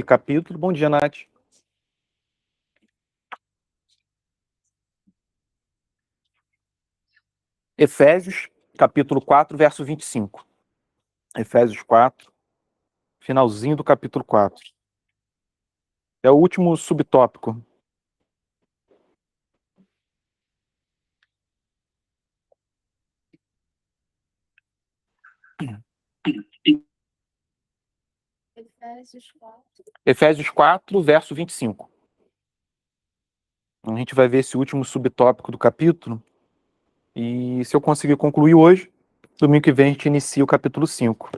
capítulo. Bom dia, Nath. Efésios, capítulo 4, verso 25. Efésios 4, finalzinho do capítulo 4. É o último subtópico. Efésios 4, verso 25. A gente vai ver esse último subtópico do capítulo. E se eu conseguir concluir hoje, domingo que vem a gente inicia o capítulo 5.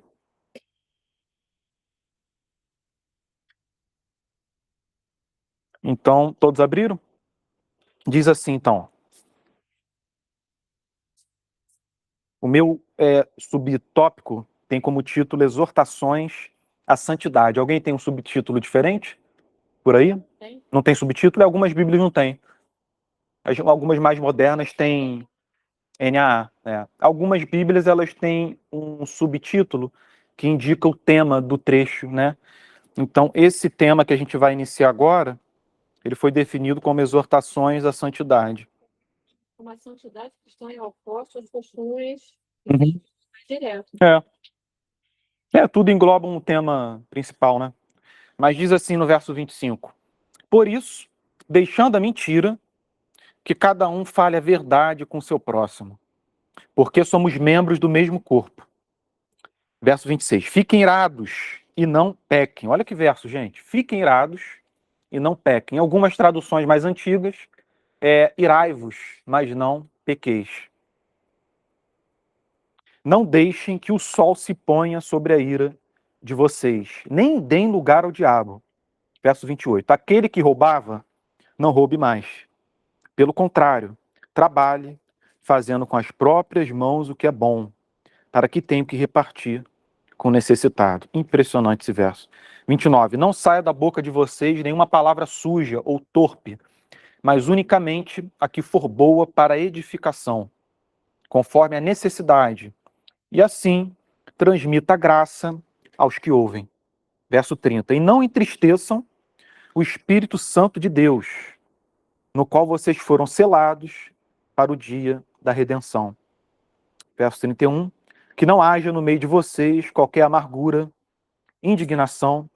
Então, todos abriram? Diz assim, então. O meu subtópico tem como título Exortações à Santidade. Alguém tem um subtítulo diferente por aí? Tem. Não tem subtítulo? Algumas Bíblias não têm. Algumas mais modernas têm NAA. Algumas Bíblias elas têm um subtítulo que indica o tema do trecho, né? Então, esse tema que a gente vai iniciar agora, ele foi definido como Exortações à Santidade. Uma santidade cristã é oposta aos costumes Uhum. direto. Tudo engloba um tema principal, né? Mas diz assim no verso 25: Por isso, deixando a mentira, que cada um fale a verdade com seu próximo, porque somos membros do mesmo corpo. Verso 26. Fiquem irados e não pequem. Olha que verso, gente. Fiquem irados e não pequem. Em algumas traduções mais antigas, irai-vos, mas não pequeis. Não deixem que o sol se ponha sobre a ira de vocês, nem deem lugar ao diabo. Verso 28. Aquele que roubava, não roube mais. Pelo contrário, trabalhe, fazendo com as próprias mãos o que é bom, para que tenha que repartir com o necessitado. Impressionante esse verso. 29. Não saia da boca de vocês nenhuma palavra suja ou torpe, mas unicamente a que for boa para edificação, conforme a necessidade, e assim transmita a graça aos que ouvem. Verso 30. E não entristeçam o Espírito Santo de Deus, no qual vocês foram selados para o dia da redenção. Verso 31. Que não haja no meio de vocês qualquer amargura, indignação,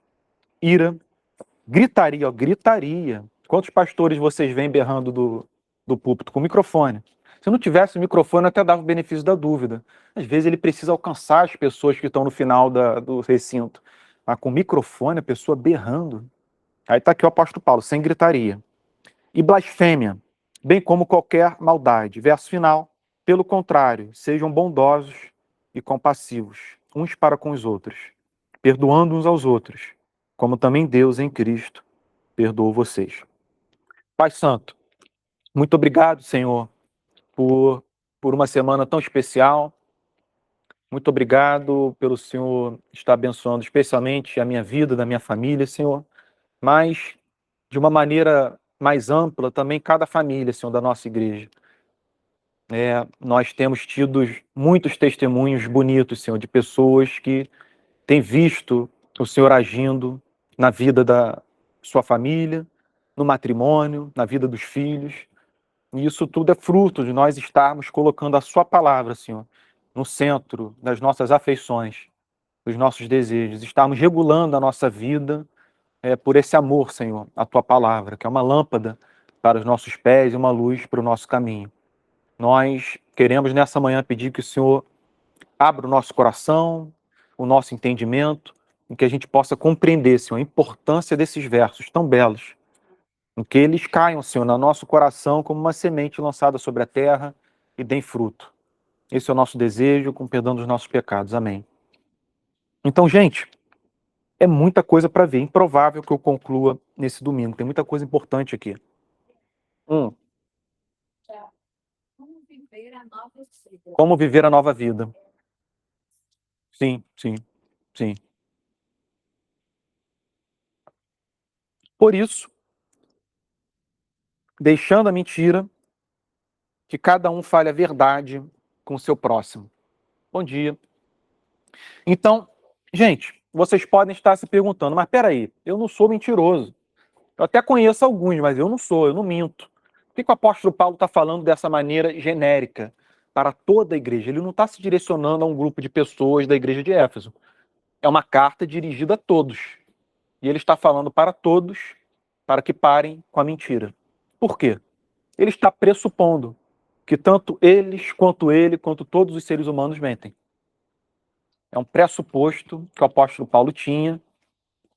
ira, gritaria, gritaria. Quantos pastores vocês vêm berrando do púlpito com microfone? Se não tivesse o microfone, até dava o benefício da dúvida. Às vezes ele precisa alcançar as pessoas que estão no final do recinto. Mas com microfone, a pessoa berrando. Aí está aqui o apóstolo Paulo, sem gritaria. E blasfêmia, bem como qualquer maldade. Verso final. Pelo contrário, sejam bondosos e compassivos, uns para com os outros, perdoando uns aos outros, como também Deus em Cristo perdoou vocês. Pai Santo, muito obrigado, Senhor, por uma semana tão especial. Muito obrigado pelo Senhor estar abençoando especialmente a minha vida, da minha família, Senhor, mas de uma maneira mais ampla também cada família, Senhor, da nossa igreja. Nós temos tido muitos testemunhos bonitos, Senhor, de pessoas que têm visto o Senhor agindo na vida da sua família, no matrimônio, na vida dos filhos. E isso tudo é fruto de nós estarmos colocando a sua palavra, Senhor, no centro das nossas afeições, dos nossos desejos. Estarmos regulando a nossa vida por esse amor, Senhor, a tua palavra, que é uma lâmpada para os nossos pés e uma luz para o nosso caminho. Nós queremos nessa manhã pedir que o Senhor abra o nosso coração, o nosso entendimento, em que a gente possa compreender, Senhor, a importância desses versos tão belos, em que eles caiam, Senhor, no nosso coração como uma semente lançada sobre a terra e deem fruto. Esse é o nosso desejo, com perdão dos nossos pecados. Amém. Então, gente, é muita coisa para ver. Improvável que eu conclua nesse domingo. Tem muita coisa importante aqui. Como viver a nova vida? Como viver a nova vida? Sim, sim, sim. Por isso, deixando a mentira, que cada um fale a verdade com o seu próximo. Bom dia. Então, gente, vocês podem estar se perguntando, mas peraí, eu não sou mentiroso. Eu até conheço alguns, mas eu não minto. Por que o apóstolo Paulo está falando dessa maneira genérica para toda a igreja? Ele não está se direcionando a um grupo de pessoas da igreja de Éfeso. É uma carta dirigida a todos. E ele está falando para todos, para que parem com a mentira. Por quê? Ele está pressupondo que tanto eles, quanto ele, quanto todos os seres humanos mentem. É um pressuposto que o apóstolo Paulo tinha,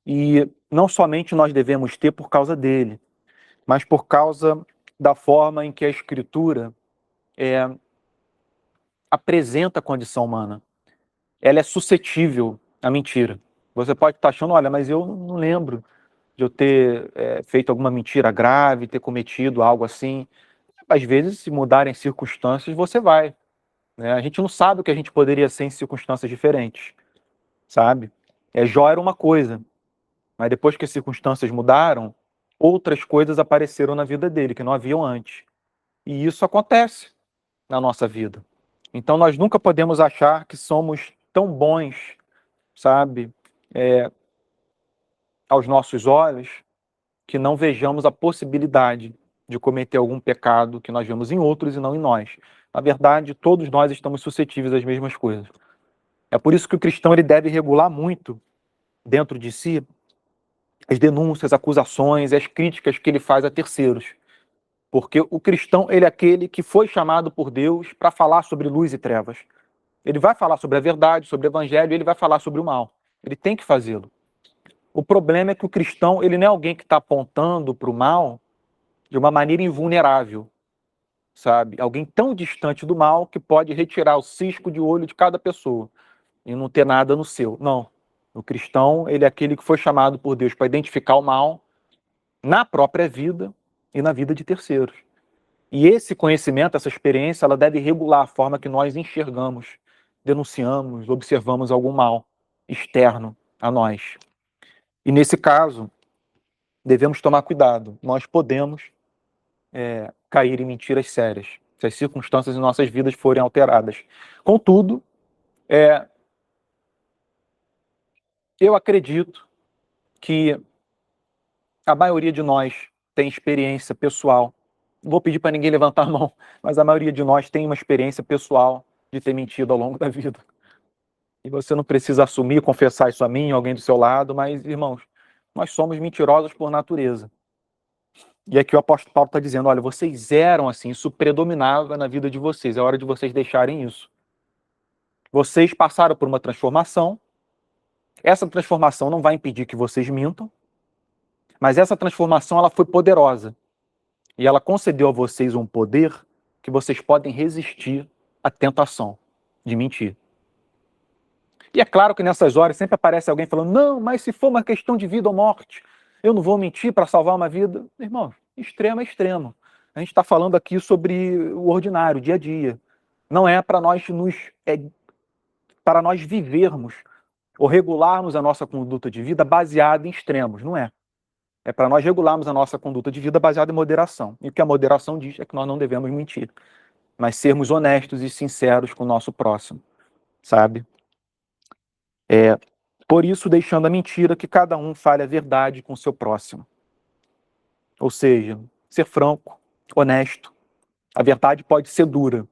e não somente nós devemos ter por causa dele, mas por causa da forma em que a Escritura apresenta a condição humana. Ela é suscetível à mentira. Você pode estar achando, olha, mas eu não lembro de eu ter feito alguma mentira grave, ter cometido algo assim. Às vezes, se mudarem circunstâncias, você vai. Né? A gente não sabe o que a gente poderia ser em circunstâncias diferentes, sabe? Jó era uma coisa, mas depois que as circunstâncias mudaram, outras coisas apareceram na vida dele que não haviam antes. E isso acontece na nossa vida. Então nós nunca podemos achar que somos tão bons, sabe, aos nossos olhos, que não vejamos a possibilidade de cometer algum pecado que nós vemos em outros e não em nós. Na verdade, todos nós estamos suscetíveis às mesmas coisas. É por isso que o cristão ele deve regular muito dentro de si as denúncias, acusações e as críticas que ele faz a terceiros. Porque o cristão ele é aquele que foi chamado por Deus para falar sobre luz e trevas. Ele vai falar sobre a verdade, sobre o evangelho, e ele vai falar sobre o mal. Ele tem que fazê-lo. O problema é que o cristão ele não é alguém que está apontando para o mal de uma maneira invulnerável, sabe? Alguém tão distante do mal que pode retirar o cisco de olho de cada pessoa e não ter nada no seu. Não. O cristão ele é aquele que foi chamado por Deus para identificar o mal na própria vida e na vida de terceiros. E esse conhecimento, essa experiência, ela deve regular a forma que nós enxergamos, denunciamos, observamos algum mal externo a nós. E nesse caso, devemos tomar cuidado. Nós podemos cair em mentiras sérias, se as circunstâncias em nossas vidas forem alteradas. Contudo, eu acredito que a maioria de nós tem experiência pessoal. Não vou pedir para ninguém levantar a mão, mas a maioria de nós tem uma experiência pessoal de ter mentido ao longo da vida. E você não precisa assumir, confessar isso a mim, alguém do seu lado, mas, irmãos, nós somos mentirosos por natureza. E aqui o apóstolo Paulo está dizendo, olha, vocês eram assim, isso predominava na vida de vocês, é hora de vocês deixarem isso. Vocês passaram por uma transformação, essa transformação não vai impedir que vocês mintam, mas essa transformação ela foi poderosa. E ela concedeu a vocês um poder que vocês podem resistir à tentação de mentir. E é claro que nessas horas sempre aparece alguém falando, não, mas se for uma questão de vida ou morte, eu não vou mentir para salvar uma vida. Irmão, extremo é extremo. A gente está falando aqui sobre o ordinário, o dia a dia. Não é para nós para nós vivermos ou regularmos a nossa conduta de vida baseada em extremos, não é. É para nós regularmos a nossa conduta de vida baseada em moderação. E o que a moderação diz é que nós não devemos mentir, mas sermos honestos e sinceros com o nosso próximo, sabe? Por isso, deixando a mentira, que cada um fale a verdade com o seu próximo. Ou seja, ser franco, honesto. A verdade pode ser dura,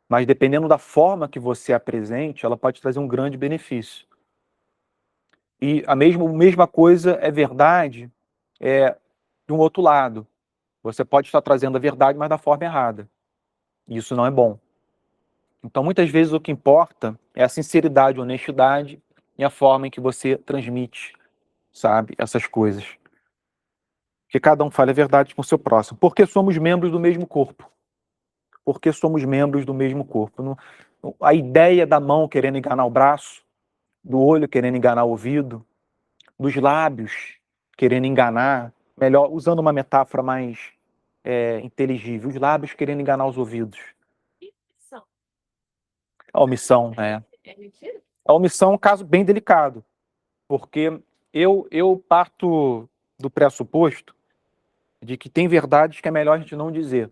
mas dependendo da forma que você a apresente, ela pode trazer um grande benefício. E a mesma coisa é verdade de um outro lado. Você pode estar trazendo a verdade, mas da forma errada. E isso não é bom. Então, muitas vezes, o que importa é a sinceridade, a honestidade e a forma em que você transmite, sabe, essas coisas. Que cada um fale a verdade com o seu próximo. Porque somos membros do mesmo corpo. Porque somos membros do mesmo corpo. A ideia da mão querendo enganar o braço, do olho querendo enganar o ouvido, dos lábios querendo enganar, melhor, usando uma metáfora mais inteligível, os lábios querendo enganar os ouvidos. Omissão. A omissão, É mentira? A omissão é um caso bem delicado, porque eu parto do pressuposto de que tem verdades que é melhor a gente não dizer.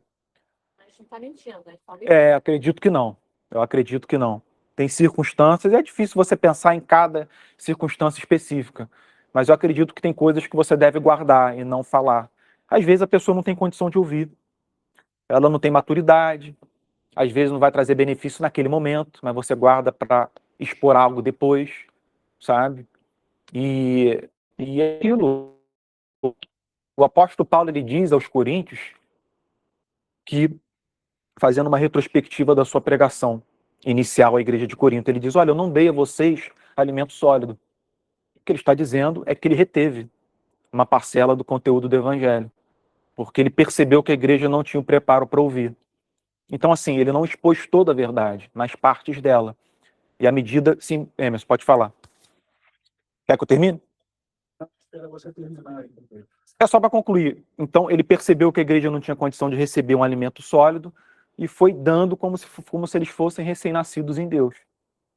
A gente não está mentindo, a gente fala Acredito que não. Eu acredito que não. Tem circunstâncias, é difícil você pensar em cada circunstância específica, mas eu acredito que tem coisas que você deve guardar e não falar. Às vezes a pessoa não tem condição de ouvir, ela não tem maturidade, às vezes não vai trazer benefício naquele momento, mas você guarda para expor algo depois, sabe? E é aquilo. O apóstolo Paulo ele diz aos Coríntios que, fazendo uma retrospectiva da sua pregação inicial à igreja de Corinto, ele diz: olha, eu não dei a vocês alimento sólido. O que ele está dizendo é que ele reteve uma parcela do conteúdo do evangelho, porque ele percebeu que a igreja não tinha o preparo para ouvir. Então, assim, ele não expôs toda a verdade, mas partes dela. E à medida... Sim, Emerson, pode falar. Quer que eu termine? É só para concluir. Então, ele percebeu que a igreja não tinha condição de receber um alimento sólido e foi dando como se eles fossem recém-nascidos em Deus.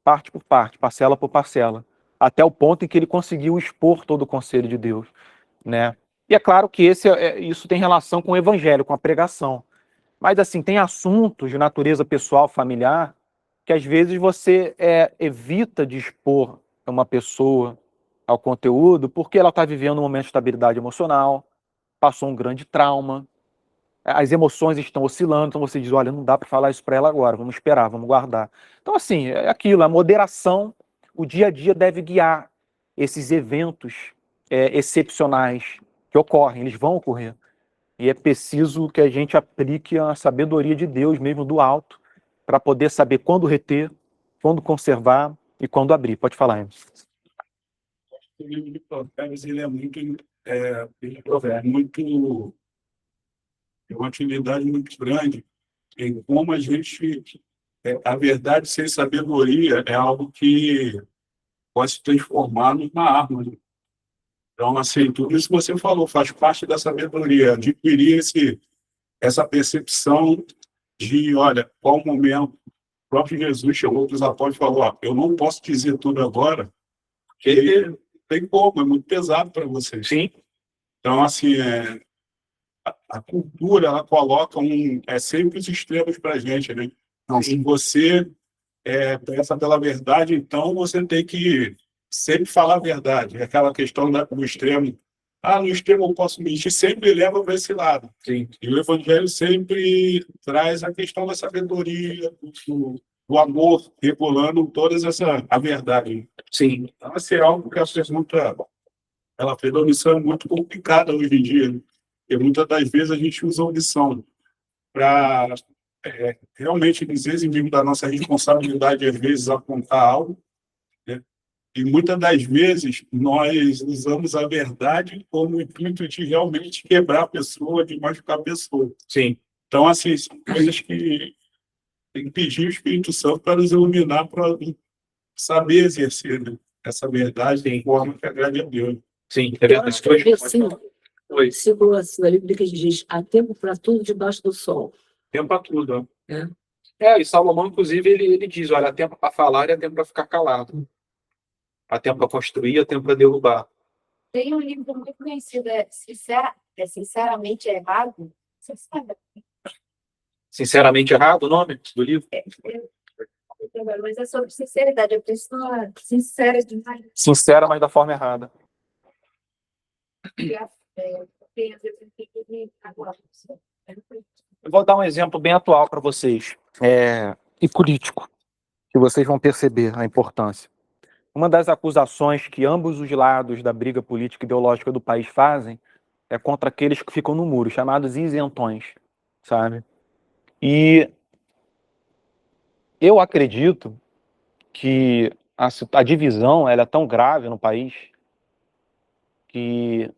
Parte por parte, parcela por parcela. Até o ponto em que ele conseguiu expor todo o conselho de Deus, né? E é claro que isso tem relação com o evangelho, com a pregação. Mas, assim, tem assuntos de natureza pessoal, familiar, que às vezes você evita de expor uma pessoa ao conteúdo porque ela está vivendo um momento de estabilidade emocional, passou um grande trauma, as emoções estão oscilando, então você diz, olha, não dá para falar isso para ela agora, vamos esperar, vamos guardar. Então, assim, é aquilo, a moderação, o dia a dia deve guiar esses eventos excepcionais que ocorrem, eles vão ocorrer. E é preciso que a gente aplique a sabedoria de Deus mesmo do alto, para poder saber quando reter, quando conservar e quando abrir. Pode falar, Emerson. O livro de Provérbios ele é muito é uma atividade muito grande em como a gente a verdade sem sabedoria é algo que pode se transformar numa arma, né? Então, assim, tudo isso que você falou faz parte da sabedoria, adquirir essa percepção de, olha, qual o momento. O próprio Jesus chegou para os apóstolos e falou: ó, eu não posso dizer tudo agora, porque tem como, é muito pesado para vocês. Sim. Então, assim, a cultura, ela coloca sempre os extremos para a gente, né? Então, se você preza pela verdade, então você tem que sempre falar a verdade. É aquela questão do extremo. Ah, no extremo eu posso mentir, sempre leva para esse lado. Sim. E o Evangelho sempre traz a questão da sabedoria, do amor, regulando a verdade. Sim. Então, assim, é algo que a pergunta ela fez. A audição é muito complicada hoje em dia, né? E muitas das vezes a gente usa a audição para realmente dizer em nível da nossa responsabilidade, às vezes, apontar algo, né? E muitas das vezes nós usamos a verdade como intuito de realmente quebrar a pessoa, de machucar a pessoa. Sim. Então, assim, são coisas que tem que pedir o Espírito Santo para nos iluminar, para saber exercer, né, essa verdade de forma que agrade a Deus. Sim, é verdade. Versículo assim, na Bíblia que diz: há tempo para tudo debaixo do sol. Tempo para tudo. É. E Salomão, inclusive, ele diz, olha, há tempo para falar e há tempo para ficar calado. Há tempo para construir, há tempo para derrubar. Tem um livro muito conhecido, Sinceramente Errado. Você sabe? Sinceramente errado o nome do livro? Mas é sobre sinceridade. A pessoa sincera demais. Sincera, mas da forma errada. Eu vou dar um exemplo bem atual para vocês, e político, que vocês vão perceber a importância. Uma das acusações que ambos os lados da briga política e ideológica do país fazem é contra aqueles que ficam no muro, chamados isentões, sabe? E eu acredito que a divisão ela é tão grave no país que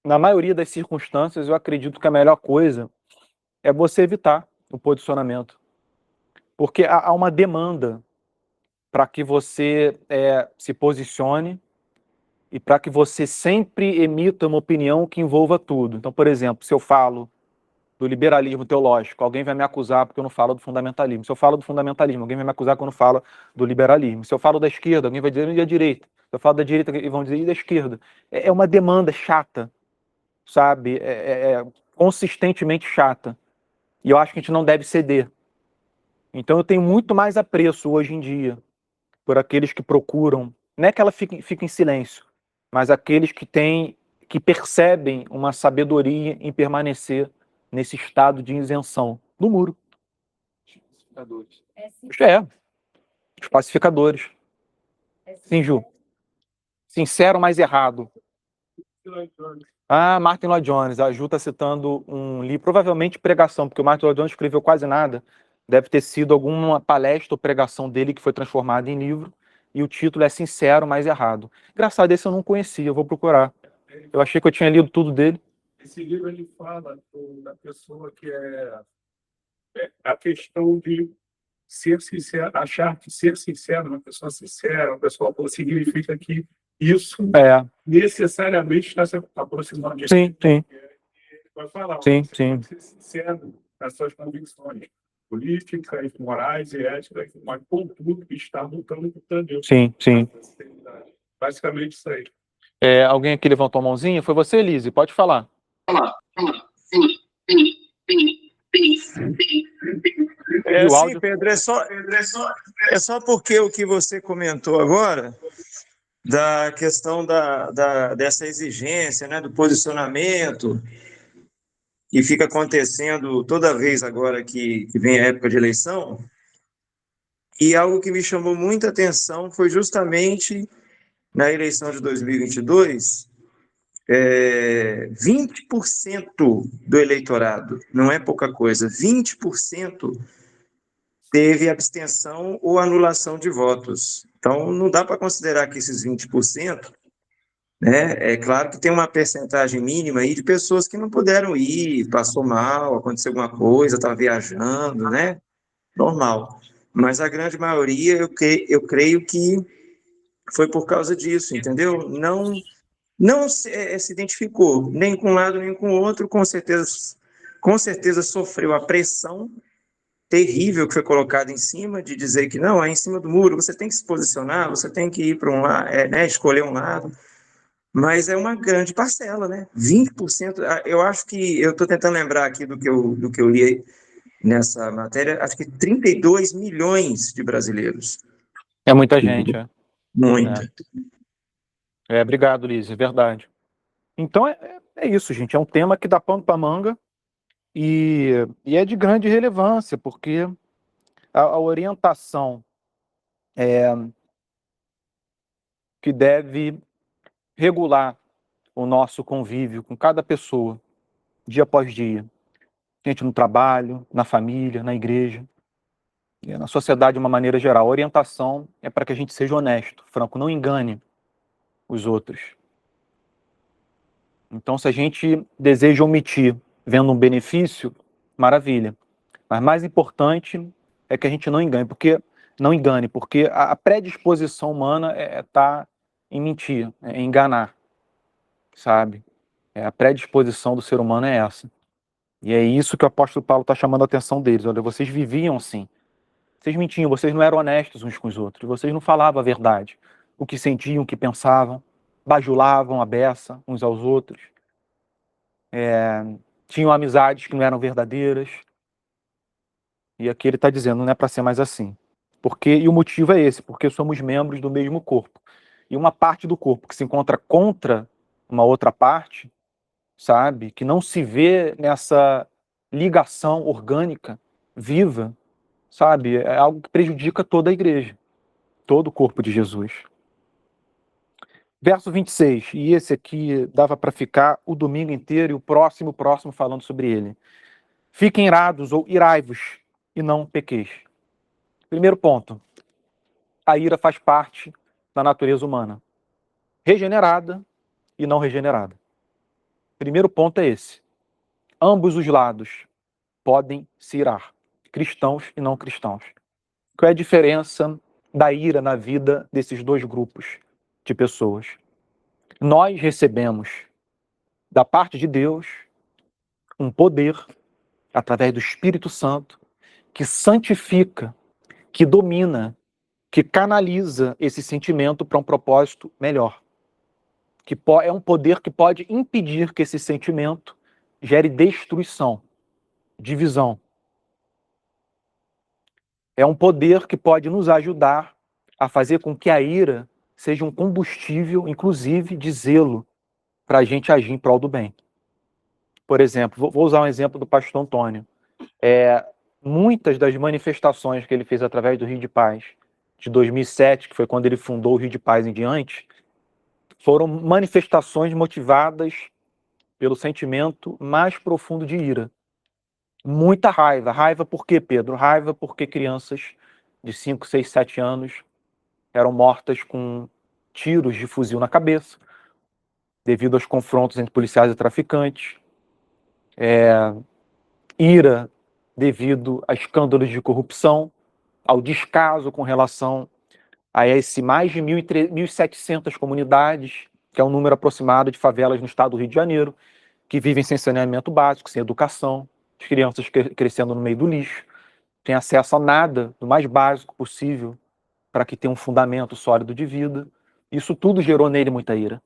na maioria das circunstâncias eu acredito que a melhor coisa é você evitar o posicionamento, porque há uma demanda para que você se posicione e para que você sempre emita uma opinião que envolva tudo. Então, por exemplo, se eu falo do liberalismo teológico, alguém vai me acusar porque eu não falo do fundamentalismo. Se eu falo do fundamentalismo, alguém vai me acusar quando eu falo do liberalismo. Se eu falo da esquerda, alguém vai dizer e da direita. Se eu falo da direita, vão dizer e da esquerda. É uma demanda chata, sabe? Consistentemente chata. E eu acho que a gente não deve ceder. Então eu tenho muito mais apreço hoje em dia por aqueles que procuram, não é que ela fique em silêncio, mas aqueles que percebem uma sabedoria em permanecer nesse estado de isenção do muro. Isto é, os pacificadores. Sim, Ju. Sincero, mas errado. Ah, Martin Lloyd Jones. A Ju está citando um livro, provavelmente pregação, porque o Martin Lloyd Jones escreveu quase nada. Deve ter sido alguma palestra ou pregação dele que foi transformada em livro. E o título é Sincero, mas errado. Engraçado, esse eu não conhecia, eu vou procurar. Eu achei que eu tinha lido tudo dele. Esse livro ele fala da pessoa que é a questão de ser sincero, achar que ser sincero, uma pessoa sincera, uma pessoa boa, significa que isso necessariamente está se aproximando de Sim, sim. Ele vai falar, Sim, você sim. pode ser sincero nas suas convicções políticas, morais e éticas, mas contudo está lutando contra Deus. Sim, sim. Basicamente isso aí. Alguém aqui levantou a mãozinha? Foi você, Elise? Pode falar. É E o assim, áudio? Pedro, é só porque o que você comentou agora, da questão dessa exigência, né, do posicionamento, que fica acontecendo toda vez agora que vem a época de eleição, e algo que me chamou muita atenção foi justamente na eleição de 2022, 20% do eleitorado, não é pouca coisa, 20% teve abstenção ou anulação de votos. Então, não dá para considerar que esses 20%, né, é claro que tem uma percentagem mínima aí de pessoas que não puderam ir, passou mal, aconteceu alguma coisa, está viajando, né, normal. Mas a grande maioria, eu creio que foi por causa disso, entendeu? Não se identificou nem com um lado nem com o outro, com certeza sofreu a pressão terrível que foi colocada em cima, de dizer que não, é em cima do muro, você tem que se posicionar, você tem que ir para um lado, né, escolher um lado, mas é uma grande parcela, né? 20%, eu acho que, eu estou tentando lembrar aqui do que eu li nessa matéria, acho que 32 milhões de brasileiros. É muita gente, Muita. Obrigado, Liz, é verdade. Então é isso, gente. É um tema que dá pano para manga e é de grande relevância, porque a orientação que deve regular o nosso convívio com cada pessoa, dia após dia. Gente, no trabalho, na família, na igreja, e na sociedade de uma maneira geral. A orientação é para que a gente seja honesto, franco, não engane os outros. Então, se a gente deseja omitir vendo um benefício, maravilha. Mas mais importante é que a gente não engane, porque a predisposição humana tá em mentir, em enganar, sabe? A predisposição do ser humano é essa. E é isso que o apóstolo Paulo está chamando a atenção deles. Olha, vocês viviam assim. Vocês mentiam, vocês não eram honestos uns com os outros. Vocês não falavam a verdade. O que sentiam, o que pensavam. Bajulavam a beça uns aos outros. Tinham amizades que não eram verdadeiras. E aqui ele está dizendo, não é para ser mais assim. E o motivo é esse, porque somos membros do mesmo corpo. E uma parte do corpo que se encontra contra uma outra parte, sabe, que não se vê nessa ligação orgânica, viva, sabe, é algo que prejudica toda a igreja, todo o corpo de Jesus. Verso 26, e esse aqui dava para ficar o domingo inteiro e o próximo falando sobre ele. Fiquem irados ou irai-vos e não pequeis. Primeiro ponto, a ira faz parte da natureza humana, regenerada e não regenerada. Primeiro ponto é esse. Ambos os lados podem se irar, cristãos e não cristãos. Qual é a diferença da ira na vida desses dois grupos de pessoas? Nós recebemos da parte de Deus um poder, através do Espírito Santo, que santifica, que domina, que canaliza esse sentimento para um propósito melhor. Que é um poder que pode impedir que esse sentimento gere destruição, divisão, é um poder que pode nos ajudar a fazer com que a ira seja um combustível, inclusive, de zelo para a gente agir em prol do bem. Por exemplo, vou usar um exemplo do pastor Antônio. Muitas das manifestações que ele fez através do Rio de Paz, de 2007, que foi quando ele fundou o Rio de Paz em diante, foram manifestações motivadas pelo sentimento mais profundo de ira. Muita raiva. Raiva por quê, Pedro? Raiva porque crianças de 5, 6, 7 anos eram mortas com tiros de fuzil na cabeça, devido aos confrontos entre policiais e traficantes. Ira devido a escândalos de corrupção, ao descaso com relação a esse mais de 1.700 comunidades, que é um número aproximado de favelas no estado do Rio de Janeiro, que vivem sem saneamento básico, sem educação, as crianças crescendo no meio do lixo, têm acesso a nada do mais básico possível para que tenha um fundamento sólido de vida. Isso tudo gerou nele muita ira.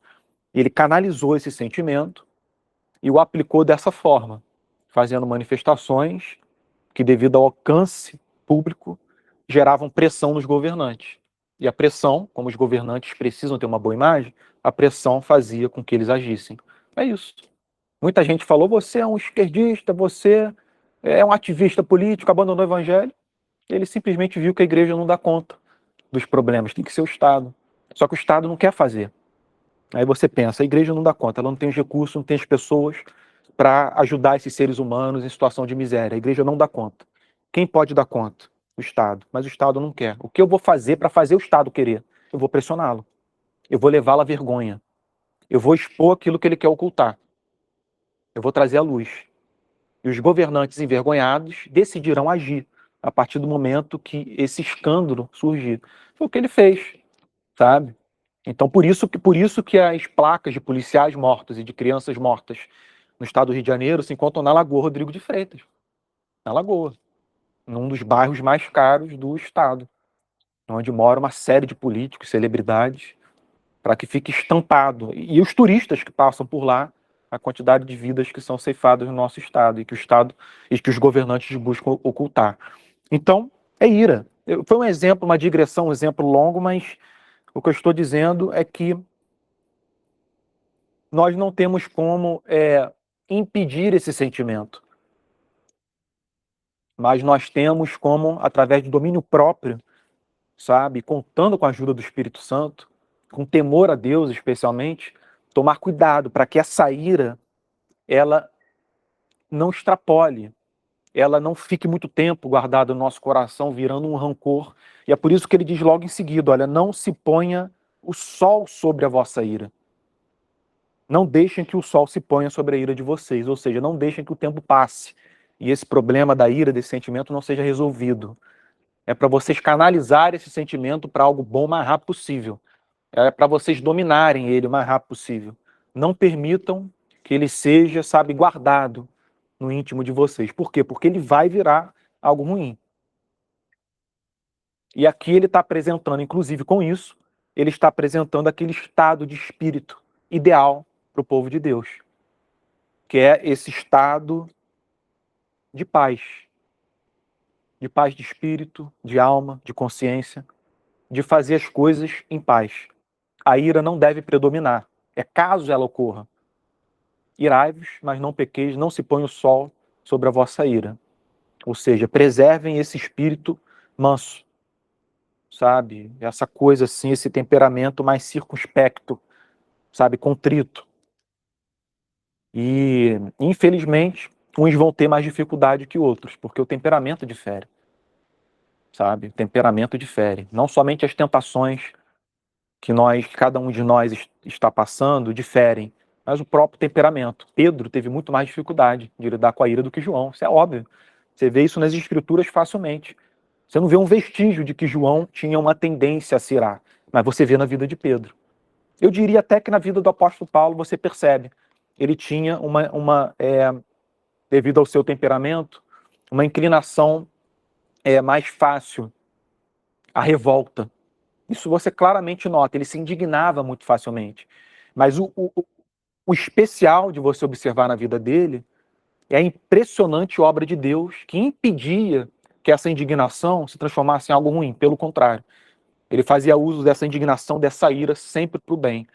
Ele canalizou esse sentimento e o aplicou dessa forma, fazendo manifestações que, devido ao alcance público, geravam pressão nos governantes. E a pressão, como os governantes precisam ter uma boa imagem, a pressão fazia com que eles agissem. É isso. Muita gente falou, você é um esquerdista, você é um ativista político, abandonou o evangelho. Ele simplesmente viu que a igreja não dá conta dos problemas, tem que ser o Estado. Só que o Estado não quer fazer. Aí você pensa, a igreja não dá conta, ela não tem os recursos, não tem as pessoas para ajudar esses seres humanos em situação de miséria. A igreja não dá conta. Quem pode dar conta? O Estado. Mas o Estado não quer. O que eu vou fazer para fazer o Estado querer? Eu vou pressioná-lo. Eu vou levá-lo à vergonha. Eu vou expor aquilo que ele quer ocultar. Eu vou trazer à luz. E os governantes envergonhados decidirão agir a partir do momento que esse escândalo surgir. Foi o que ele fez, sabe? Então, por isso que as placas de policiais mortos e de crianças mortas no estado do Rio de Janeiro se encontram na Lagoa Rodrigo de Freitas. Na Lagoa. Num dos bairros mais caros do estado. Onde mora uma série de políticos, celebridades, para que fique estampado. E os turistas que passam por lá, a quantidade de vidas que são ceifadas no nosso estado e que os governantes buscam ocultar. Então, é ira. Foi um exemplo, uma digressão, um exemplo longo, mas o que eu estou dizendo é que nós não temos como impedir esse sentimento. Mas nós temos como, através do domínio próprio, sabe, contando com a ajuda do Espírito Santo, com temor a Deus especialmente, tomar cuidado para que essa ira, ela não extrapole, ela não fique muito tempo guardada no nosso coração, virando um rancor. E é por isso que ele diz logo em seguida, olha, não se ponha o sol sobre a vossa ira. Não deixem que o sol se ponha sobre a ira de vocês, ou seja, não deixem que o tempo passe e esse problema da ira, desse sentimento, não seja resolvido. É para vocês canalizarem esse sentimento para algo bom o mais rápido possível. É para vocês dominarem ele o mais rápido possível. Não permitam que ele seja, sabe, guardado no íntimo de vocês. Por quê? Porque ele vai virar algo ruim. E aqui ele está apresentando, inclusive com isso, ele está apresentando aquele estado de espírito ideal para o povo de Deus, que é esse estado de paz de espírito, de alma, de consciência, de fazer as coisas em paz. A ira não deve predominar, caso ela ocorra. Irai-vos, mas não pequeis, não se põe o sol sobre a vossa ira. Ou seja, preservem esse espírito manso, sabe? Essa coisa assim, esse temperamento mais circunspecto, sabe? Contrito. E, infelizmente, uns vão ter mais dificuldade que outros, porque o temperamento difere, sabe? O temperamento difere. Não somente as tentações que cada um de nós está passando diferem, mas o próprio temperamento. Pedro teve muito mais dificuldade de lidar com a ira do que João, isso é óbvio. Você vê isso nas escrituras facilmente. Você não vê um vestígio de que João tinha uma tendência a se irar, mas você vê na vida de Pedro. Eu diria até que na vida do apóstolo Paulo você percebe. Ele tinha devido ao seu temperamento, uma inclinação mais fácil à revolta. Isso você claramente nota, ele se indignava muito facilmente. Mas o especial de você observar na vida dele é a impressionante obra de Deus que impedia que essa indignação se transformasse em algo ruim, pelo contrário. Ele fazia uso dessa indignação, dessa ira, sempre para o bem.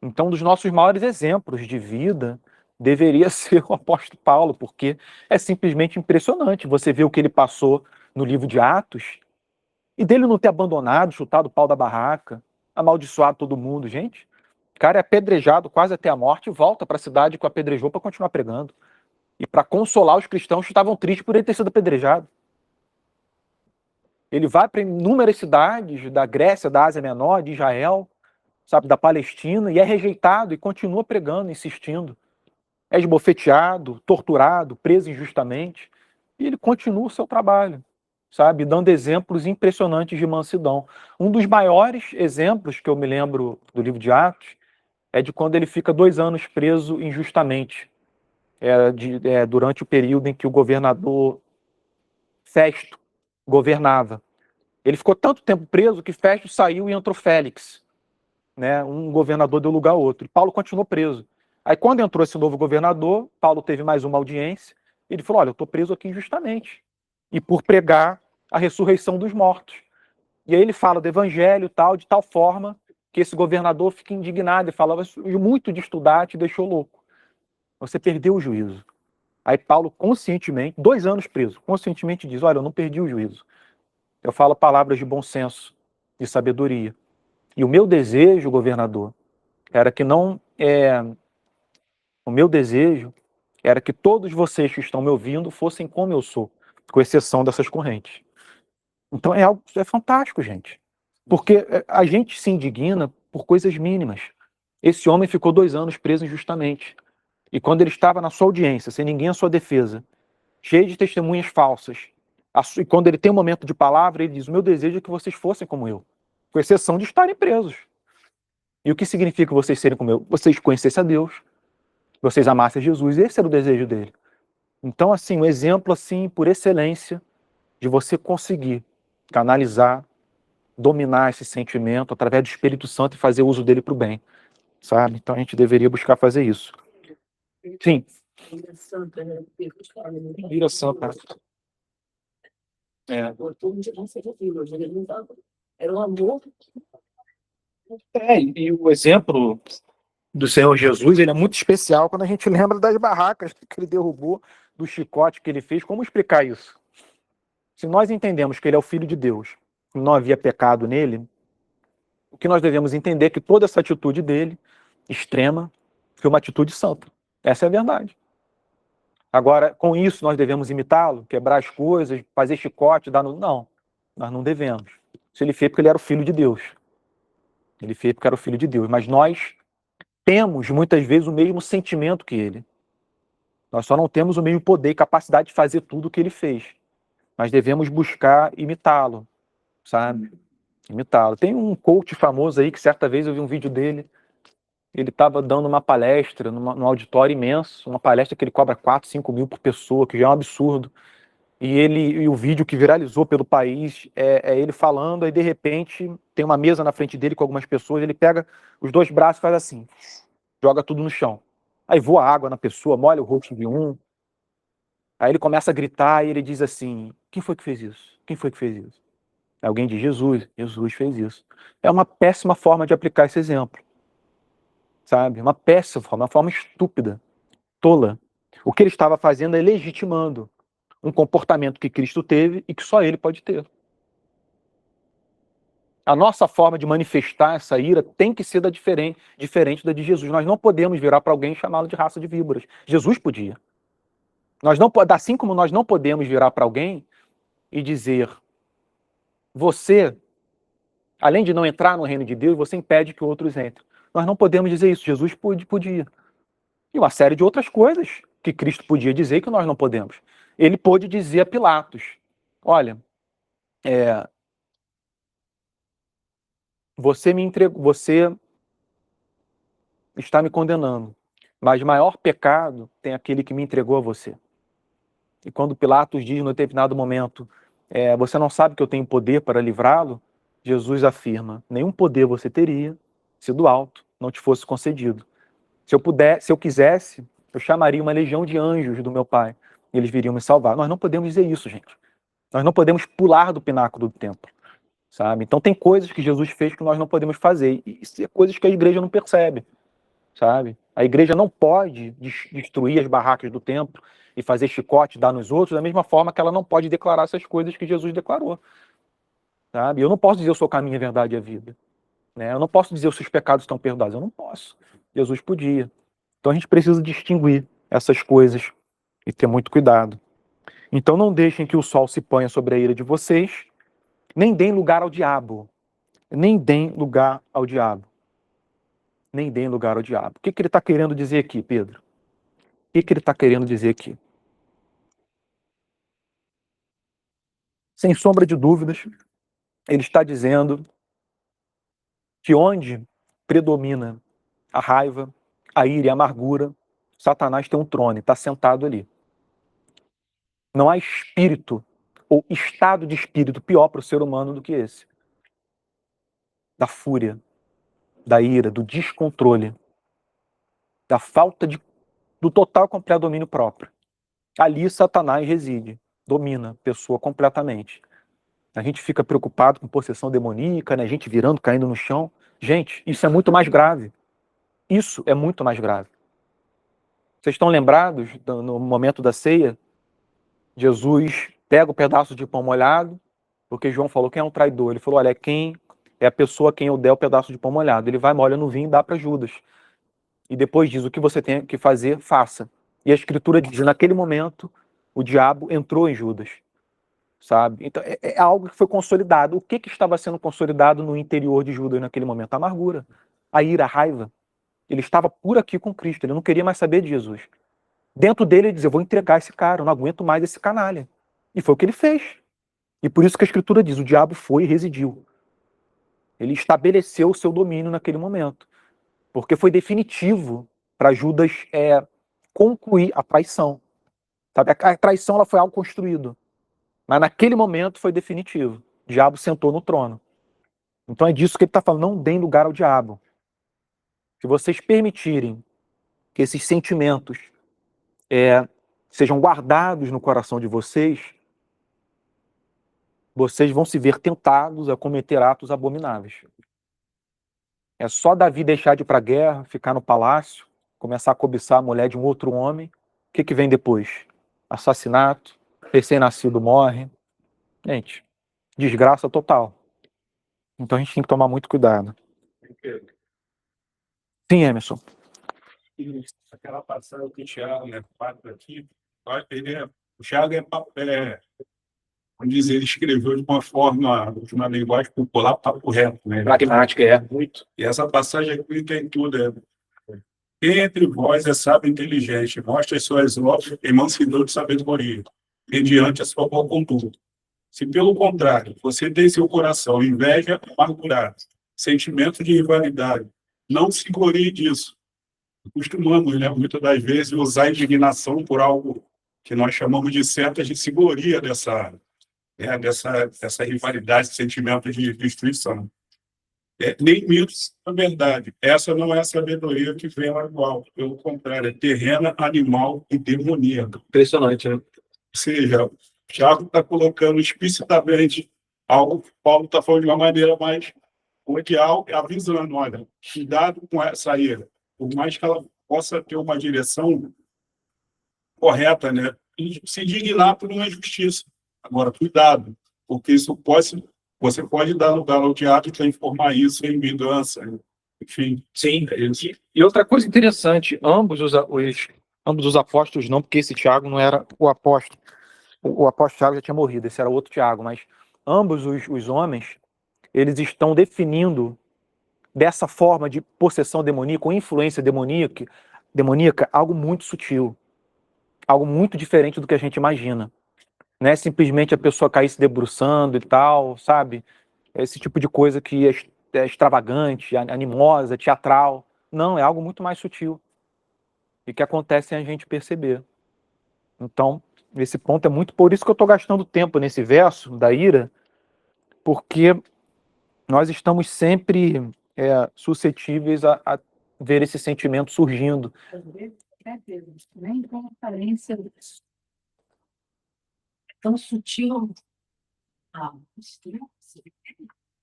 Então, um dos nossos maiores exemplos de vida deveria ser o apóstolo Paulo, porque é simplesmente impressionante você ver o que ele passou no livro de Atos, e dele não ter abandonado, chutado o pau da barraca, amaldiçoado todo mundo. Gente, o cara é apedrejado quase até a morte e volta para a cidade que o apedrejou para continuar pregando. E para consolar os cristãos que estavam tristes por ele ter sido apedrejado. Ele vai para inúmeras cidades da Grécia, da Ásia Menor, de Israel, sabe, da Palestina, e é rejeitado e continua pregando, insistindo. É esbofeteado, torturado, preso injustamente, e ele continua o seu trabalho, sabe, dando exemplos impressionantes de mansidão. Um dos maiores exemplos que eu me lembro do livro de Atos é de quando ele fica 2 anos preso injustamente, durante o período em que o governador Festo governava. Ele ficou tanto tempo preso que Festo saiu e entrou Félix, né? Um governador deu lugar a outro. E Paulo continuou preso. Aí quando entrou esse novo governador, Paulo teve mais uma audiência. Ele falou: olha, eu estou preso aqui injustamente. E por pregar a ressurreição dos mortos. E aí ele fala do evangelho e tal, de tal forma que esse governador fica indignado e falava: muito de estudar te deixou louco. Você perdeu o juízo. Aí Paulo conscientemente, 2 anos preso, conscientemente diz: olha, eu não perdi o juízo. Eu falo palavras de bom senso, de sabedoria. E o meu desejo, governador, era que não... O meu desejo era que todos vocês que estão me ouvindo fossem como eu sou, com exceção dessas correntes. Então é fantástico, gente. Porque a gente se indigna por coisas mínimas. Esse homem ficou 2 anos preso injustamente. E quando ele estava na sua audiência, sem ninguém à sua defesa, cheio de testemunhas falsas, e quando ele tem um momento de palavra, ele diz: o meu desejo é que vocês fossem como eu, com exceção de estarem presos. E o que significa vocês serem como eu? Vocês conhecessem a Deus, vocês amassem Jesus, esse era o desejo dele. Então, assim, um exemplo, assim, por excelência, de você conseguir canalizar, dominar esse sentimento através do Espírito Santo e fazer uso dele para o bem, sabe? Então a gente deveria buscar fazer isso. Sim. Ira santa, né? Ira santa. Era um amor. E o exemplo do Senhor Jesus, ele é muito especial quando a gente lembra das barracas que ele derrubou, do chicote que ele fez. Como explicar isso? Se nós entendemos que ele é o Filho de Deus, e não havia pecado nele, o que nós devemos entender é que toda essa atitude dele, extrema, foi uma atitude santa. Essa é a verdade. Agora, com isso, nós devemos imitá-lo, quebrar as coisas, fazer chicote, dar no... Não, nós não devemos. Isso ele fez porque ele era o Filho de Deus. Ele fez porque era o Filho de Deus. Mas nós temos, muitas vezes, o mesmo sentimento que ele. Nós só não temos o mesmo poder e capacidade de fazer tudo o que ele fez. Mas devemos buscar imitá-lo, sabe? Imitá-lo. Tem um coach famoso aí que certa vez eu vi um vídeo dele. Ele estava dando uma palestra num auditório imenso, uma palestra que ele cobra 4, 5 mil por pessoa, que já é um absurdo. E o vídeo que viralizou pelo país é ele falando, aí de repente tem uma mesa na frente dele com algumas pessoas, ele pega os 2 braços e faz assim, joga tudo no chão. Aí voa água na pessoa, molha o rosto de um. Aí ele começa a gritar e ele diz assim: quem foi que fez isso? Quem foi que fez isso? Alguém diz: Jesus. Jesus fez isso. É uma péssima forma de aplicar esse exemplo. Sabe? Uma péssima forma, uma forma estúpida, tola. O que ele estava fazendo é legitimando um comportamento que Cristo teve e que só ele pode ter. A nossa forma de manifestar essa ira tem que ser diferente da de Jesus. Nós não podemos virar para alguém e chamá-lo de raça de víboras. Jesus podia. Assim como nós não podemos virar para alguém e dizer: você, além de não entrar no reino de Deus, você impede que outros entrem. Nós não podemos dizer isso. Jesus podia. E uma série de outras coisas que Cristo podia dizer e que nós não podemos. Ele pôde dizer a Pilatos: olha, você me entregou, você está me condenando, mas maior pecado tem aquele que me entregou a você. E quando Pilatos diz, no determinado momento, você não sabe que eu tenho poder para livrá-lo, Jesus afirma: nenhum poder você teria se do alto não te fosse concedido. Se eu quisesse, eu chamaria uma legião de anjos do meu Pai, e eles viriam me salvar. Nós não podemos dizer isso, gente. Nós não podemos pular do pináculo do templo, sabe? Então tem coisas que Jesus fez que nós não podemos fazer. E isso é coisas que a igreja não percebe, sabe? A igreja não pode destruir as barracas do templo e fazer chicote, dar nos outros, da mesma forma que ela não pode declarar essas coisas que Jesus declarou, sabe? Eu não posso dizer eu sou o caminho, a verdade e a vida, né? Eu não posso dizer os seus pecados estão perdoados, eu não posso. Jesus podia. Então a gente precisa distinguir essas coisas e ter muito cuidado. Então não deixem que o sol se ponha sobre a ira de vocês, nem deem lugar ao diabo. Nem deem lugar ao diabo. Nem deem lugar ao diabo. O que ele está querendo dizer aqui, Pedro? O que ele está querendo dizer aqui? Sem sombra de dúvidas, ele está dizendo que onde predomina a raiva, a ira e a amargura, Satanás tem um trono e está sentado ali. Não há espírito ou estado de espírito pior para o ser humano do que esse. Da fúria, da ira, do descontrole, da falta do total e completo domínio próprio. Ali Satanás reside, domina a pessoa completamente. A gente fica preocupado com possessão demoníaca, né? A gente virando, caindo no chão. Gente, isso é muito mais grave. Isso é muito mais grave. Vocês estão lembrados, no momento da ceia, Jesus pega o pedaço de pão molhado, porque João falou quem é um traidor. Ele falou, olha, quem é a pessoa a quem eu der o pedaço de pão molhado. Ele vai, molha no vinho e dá para Judas. E depois diz, o que você tem que fazer, faça. E a Escritura diz, naquele momento, o diabo entrou em Judas. Sabe? Então, é algo que foi consolidado. O que estava sendo consolidado no interior de Judas naquele momento? A amargura, a ira, a raiva. Ele estava por aqui com Cristo, ele não queria mais saber de Jesus. Dentro dele ele dizia, eu vou entregar esse cara, eu não aguento mais esse canalha. E foi o que ele fez. E por isso que a Escritura diz, o diabo foi e residiu. Ele estabeleceu o seu domínio naquele momento. Porque foi definitivo para Judas concluir a traição. Sabe? A traição ela foi algo construído. Mas naquele momento foi definitivo. O diabo sentou no trono. Então é disso que ele está falando. Não deem lugar ao diabo. Se vocês permitirem que esses sentimentos sejam guardados no coração de vocês, vocês vão se ver tentados a cometer atos abomináveis. É só Davi deixar de ir para a guerra, ficar no palácio, começar a cobiçar a mulher de um outro homem. O que vem depois? Assassinato, recém-nascido morre. Gente, desgraça total. Então a gente tem que tomar muito cuidado. Sim, Emerson. Aquela passagem que o Thiago, né, quatro aqui, o Thiago vamos dizer, ele escreveu de uma forma, de uma linguagem popular, papo reto, né? Pragmática, muito. E essa passagem aqui tem tudo. Quem entre vós é sábio e inteligente, mostre as suas obras em mansidão de sabedoria, mediante a sua boa conduta. Se, pelo contrário, você tem em seu coração inveja amargurada, sentimento de rivalidade, não se glorie disso. Costumamos, né, muitas das vezes, usar a indignação por algo que nós chamamos de certo, a gente se gloria dessa rivalidade, sentimento de destruição. Nem mitos, na verdade. Essa não é a sabedoria que vem lá do alto. Pelo contrário, é terrena, animal e demoníaca. Impressionante, né? Ou seja, o Tiago está colocando explicitamente algo que Paulo está falando de uma maneira mais cordial, avisando, olha, cuidado com essa ira. Por mais que ela possa ter uma direção correta, né? E se indignar por uma injustiça. Agora, cuidado, porque você pode dar lugar ao diabo e transformar isso em vingança. Enfim. Sim. E outra coisa interessante, ambos os apóstolos não, porque esse Tiago não era o apóstolo. O apóstolo Tiago já tinha morrido, esse era outro Tiago, mas ambos os homens, eles estão definindo dessa forma de possessão demoníaca ou influência demoníaca algo muito sutil, algo muito diferente do que a gente imagina. Não é simplesmente a pessoa cair se debruçando e tal, sabe? Esse tipo de coisa que é extravagante, animosa, teatral. Não, é algo muito mais sutil e que acontece sem a gente perceber. Então, esse ponto é muito... Por isso que eu estou gastando tempo nesse verso da ira, porque nós estamos sempre suscetíveis a ver esse sentimento surgindo. Nem com aparência tão sutil a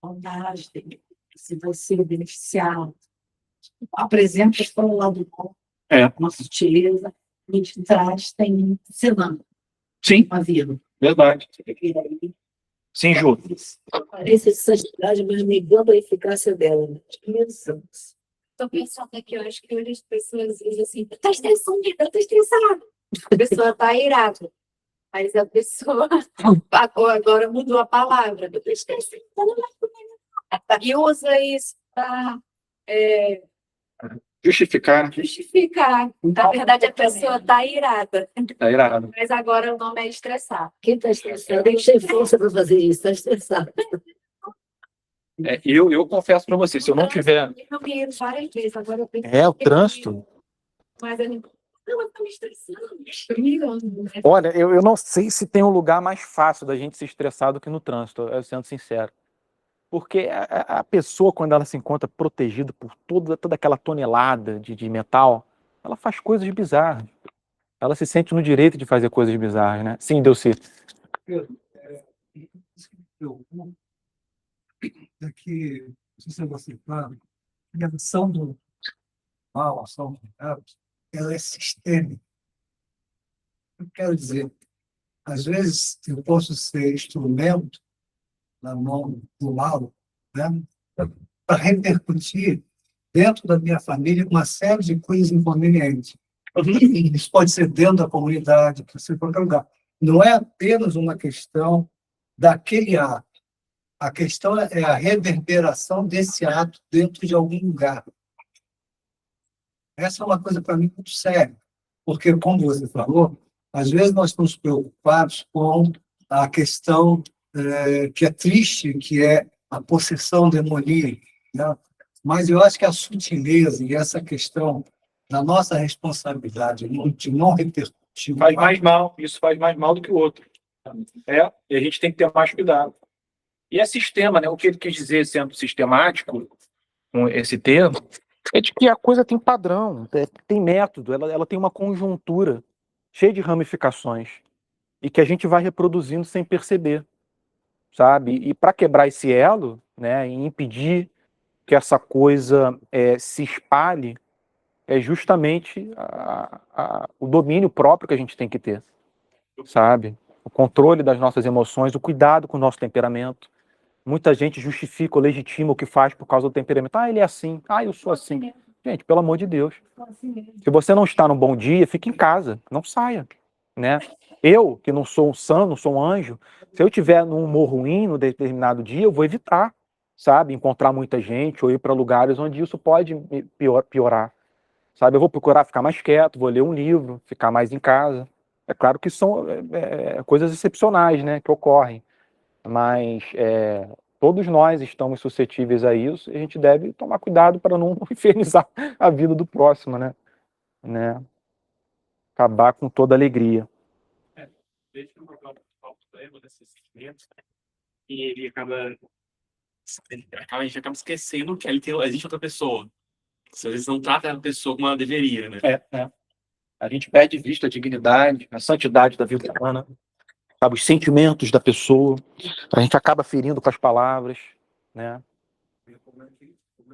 bondade, se você beneficiar, apresenta para o lado bom, uma sutileza, a gente traz, tem semana, Sim, uma vida. verdade. E aí, Sim, Ju. aparece essa santidade, mas negando a eficácia dela. Né? Pensamos. Tô pensando aqui, eu acho que hoje as pessoas dizem assim, tá estressada, eu tô estressada. A pessoa tá irada. Mas a pessoa agora mudou a palavra. Eu tô estressada, não vai comer. E usa isso para Justificar. justificar. Na verdade, a pessoa tá irada. Tá irado. Mas agora o nome é estressar. Quem está estressado tem que ter força para fazer isso, está estressado. Eu confesso para você, se eu não tiver. Eu vi isso várias vezes, agora eu penso O trânsito. mas eu não tô me estressando. Mirando. Olha, eu não sei se tem um lugar mais fácil da gente se estressar do que no trânsito, eu sendo sincero. Porque a pessoa, quando ela se encontra protegida por toda aquela tonelada de metal, ela faz coisas bizarras. Ela se sente no direito de fazer coisas bizarras, né? Sim, Delci. Isso que me preocupa é que, se você você claro, a ação do mal, a ação do diabo, ela é sistêmica. Eu quero dizer, às vezes eu posso ser instrumento na mão do mal, né, para repercutir dentro da minha família uma série de coisas inconvenientes. Isso pode ser dentro da comunidade, pode ser em qualquer lugar. Não é apenas uma questão daquele ato. A questão é a reverberação desse ato dentro de algum lugar. Essa é uma coisa, para mim, muito séria. Porque, como você falou, às vezes nós estamos preocupados com a questão que é triste, que é a possessão demoníaca, né? Mas eu acho que a sutileza e essa questão da nossa responsabilidade de não repercutir Faz mais mal, isso faz mais mal do que o outro. E a gente tem que ter mais cuidado. E é sistema, né? O que ele quis dizer, sendo sistemático, com esse termo, é de que a coisa tem padrão, tem método, ela tem uma conjuntura cheia de ramificações e que a gente vai reproduzindo sem perceber, sabe? E para quebrar esse elo, né, e impedir que essa coisa se espalhe, é justamente o domínio próprio que a gente tem que ter, sabe? O controle das nossas emoções, o cuidado com o nosso temperamento. Muita gente justifica ou legitima o que faz por causa do temperamento. Ah, ele é assim. Ah, eu sou assim. Gente, pelo amor de Deus. Se você não está num bom dia, fique em casa. Não saia, né? Eu, que não sou um santo, não sou um anjo, se eu tiver num humor ruim, num determinado dia, eu vou evitar, sabe? Encontrar muita gente ou ir para lugares onde isso pode me piorar, sabe? Eu vou procurar ficar mais quieto, vou ler um livro, ficar mais em casa. É claro que são coisas excepcionais, né, que ocorrem. Mas todos nós estamos suscetíveis a isso e a gente deve tomar cuidado para não infernizar a vida do próximo, né? Acabar com toda alegria. Deixa eu colocar um problema desses sentimentos, e ele acaba. A gente acaba esquecendo que ali existe outra pessoa. Às vezes não trata a pessoa como ela deveria, né? A gente perde de vista a dignidade, a santidade da vida humana, sabe, os sentimentos da pessoa. A gente acaba ferindo com as palavras, né? Como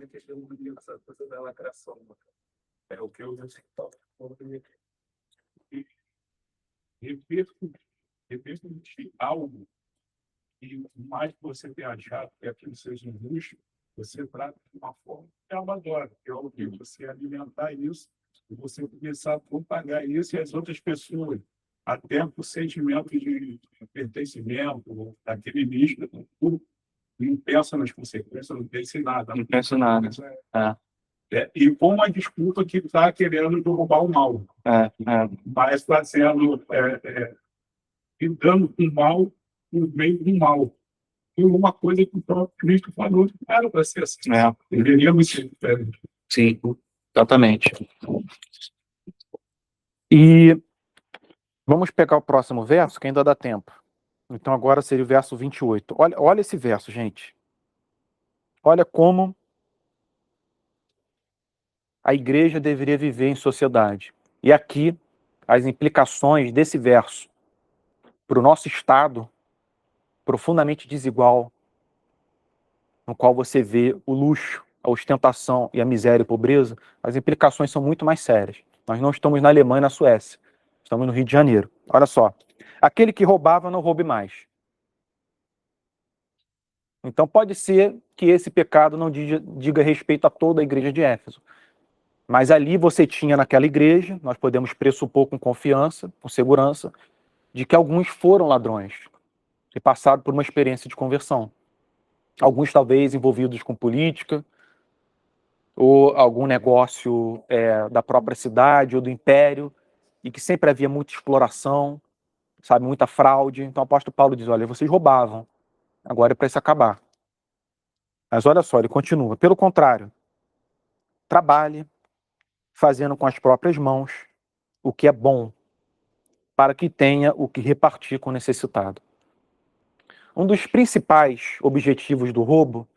é que eu digo essa coisa da lacração? É o que eu repercutir algo e mais que você tenha achado que aquilo seja um luxo, você trata de uma forma que ela adora, que é o que você alimentar isso e você começar a propagar isso e as outras pessoas, até por sentimento de pertencimento, daquele nicho, não pensa nas consequências, não pensa em nada. Não penso nada. E com uma desculpa que está querendo derrubar o mal, mas está sendo lidando com o mal por meio do mal. E uma coisa que o próprio Cristo falou que era para ser assim. Deveríamos ser diferentes. Sim, exatamente. E vamos pegar o próximo verso, que ainda dá tempo. Então agora seria o verso 28. Olha esse verso, gente. Olha como a igreja deveria viver em sociedade. E aqui, as implicações desse verso para o nosso Estado profundamente desigual, no qual você vê o luxo, a ostentação e a miséria e pobreza, as implicações são muito mais sérias. Nós não estamos na Alemanha e na Suécia, estamos no Rio de Janeiro. Olha só, aquele que roubava não roube mais. Então pode ser que esse pecado não diga respeito a toda a igreja de Éfeso. Mas ali você tinha naquela igreja, nós podemos pressupor com confiança, com segurança, de que alguns foram ladrões e passaram por uma experiência de conversão. Alguns talvez envolvidos com política, ou algum negócio da própria cidade ou do império, e que sempre havia muita exploração, sabe, muita fraude. Então o apóstolo Paulo diz, olha, vocês roubavam, agora é para isso acabar. Mas olha só, ele continua, pelo contrário, trabalhe fazendo com as próprias mãos o que é bom, para que tenha o que repartir com o necessitado. Um dos principais objetivos do roubo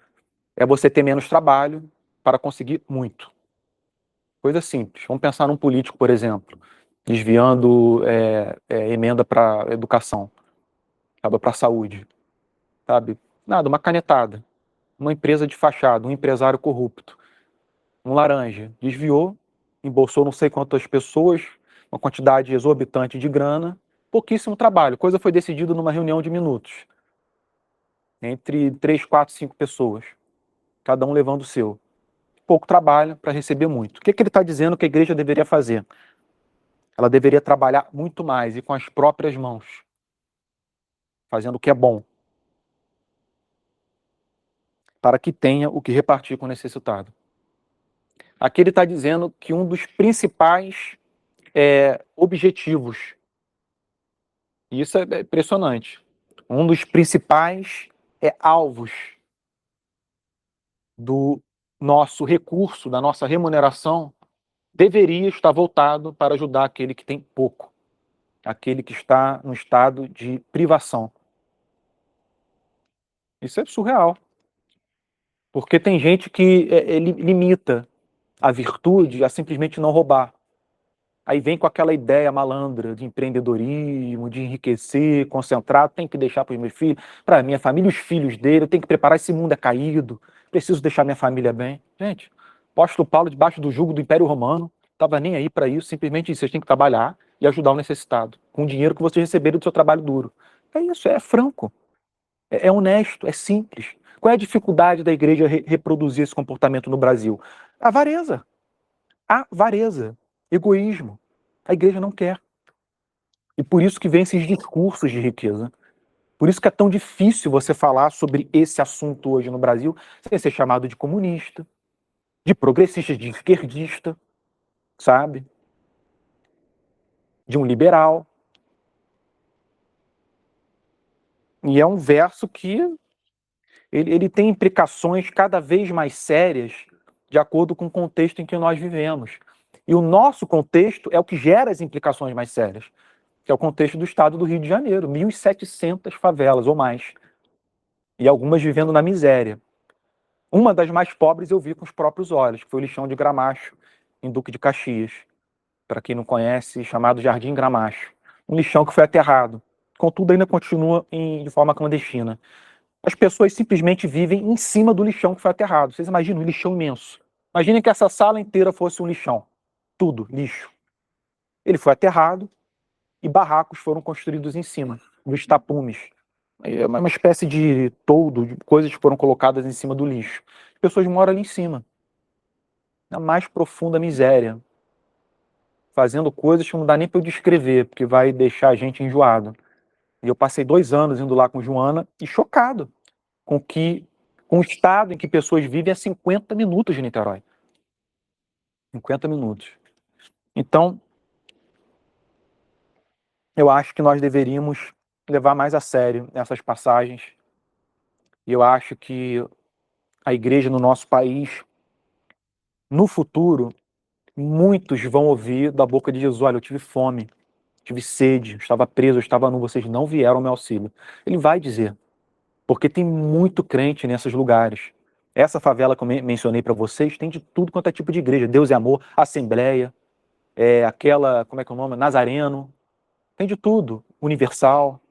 é você ter menos trabalho para conseguir muito. Coisa simples. Vamos pensar num político, por exemplo, desviando emenda para educação, para saúde, sabe? Nada, uma canetada. Uma empresa de fachada, um empresário corrupto, um laranja, desviou, embolsou não sei quantas pessoas, uma quantidade exorbitante de grana, pouquíssimo trabalho. Coisa foi decidida numa reunião de minutos, entre 3, 4, 5 pessoas, cada um levando o seu. Pouco trabalho para receber muito. O que ele está dizendo que a igreja deveria fazer? Ela deveria trabalhar muito mais e com as próprias mãos, fazendo o que é bom, para que tenha o que repartir com o necessitado. Aqui ele está dizendo que um dos principais objetivos, e isso é impressionante, um dos principais alvos do nosso recurso, da nossa remuneração, deveria estar voltado para ajudar aquele que tem pouco, aquele que está no estado de privação. Isso é surreal. Porque tem gente que limita a virtude a simplesmente não roubar. Aí vem com aquela ideia malandra de empreendedorismo, de enriquecer, concentrar, tem que deixar para os meus filhos, para a minha família, os filhos dele, eu tenho que preparar, esse mundo é caído, preciso deixar minha família bem. Gente, o apóstolo Paulo, debaixo do jugo do Império Romano, estava nem aí para isso, simplesmente disse, vocês têm que trabalhar e ajudar o necessitado, com o dinheiro que vocês receberam do seu trabalho duro. É isso, é franco, é honesto, é simples. Qual é a dificuldade da igreja reproduzir esse comportamento no Brasil? Avareza. Avareza. Egoísmo. A igreja não quer. E por isso que vem esses discursos de riqueza. Por isso que é tão difícil você falar sobre esse assunto hoje no Brasil sem ser chamado de comunista, de progressista, de esquerdista, sabe? De um liberal. E é um verso que ele tem implicações cada vez mais sérias de acordo com o contexto em que nós vivemos. E o nosso contexto é o que gera as implicações mais sérias, que é o contexto do estado do Rio de Janeiro, 1.700 favelas ou mais, e algumas vivendo na miséria. Uma das mais pobres eu vi com os próprios olhos, que foi o Lixão de Gramacho, em Duque de Caxias, para quem não conhece, chamado Jardim Gramacho. Um lixão que foi aterrado. Contudo, ainda continua de forma clandestina. As pessoas simplesmente vivem em cima do lixão que foi aterrado. Vocês imaginam um lixão imenso. Imaginem que essa sala inteira fosse um lixão. Tudo, lixo. Ele foi aterrado e barracos foram construídos em cima, dos tapumes. É uma espécie de toldo, de coisas que foram colocadas em cima do lixo. As pessoas moram ali em cima, na mais profunda miséria, fazendo coisas que não dá nem para eu descrever, porque vai deixar a gente enjoado. E eu passei 2 anos indo lá com Joana e chocado com o estado em que pessoas vivem a 50 minutos de Niterói. 50 minutos. Então, eu acho que nós deveríamos levar mais a sério essas passagens. E eu acho que a igreja no nosso país, no futuro, muitos vão ouvir da boca de Jesus, olha, eu tive fome, tive sede, eu estava preso, eu estava nu, vocês não vieram ao meu auxílio. Ele vai dizer, porque tem muito crente nesses lugares. Essa favela que eu mencionei para vocês tem de tudo quanto é tipo de igreja. Deus é Amor, Assembleia, aquela, como é que é o nome? Nazareno. Tem de tudo. Universal.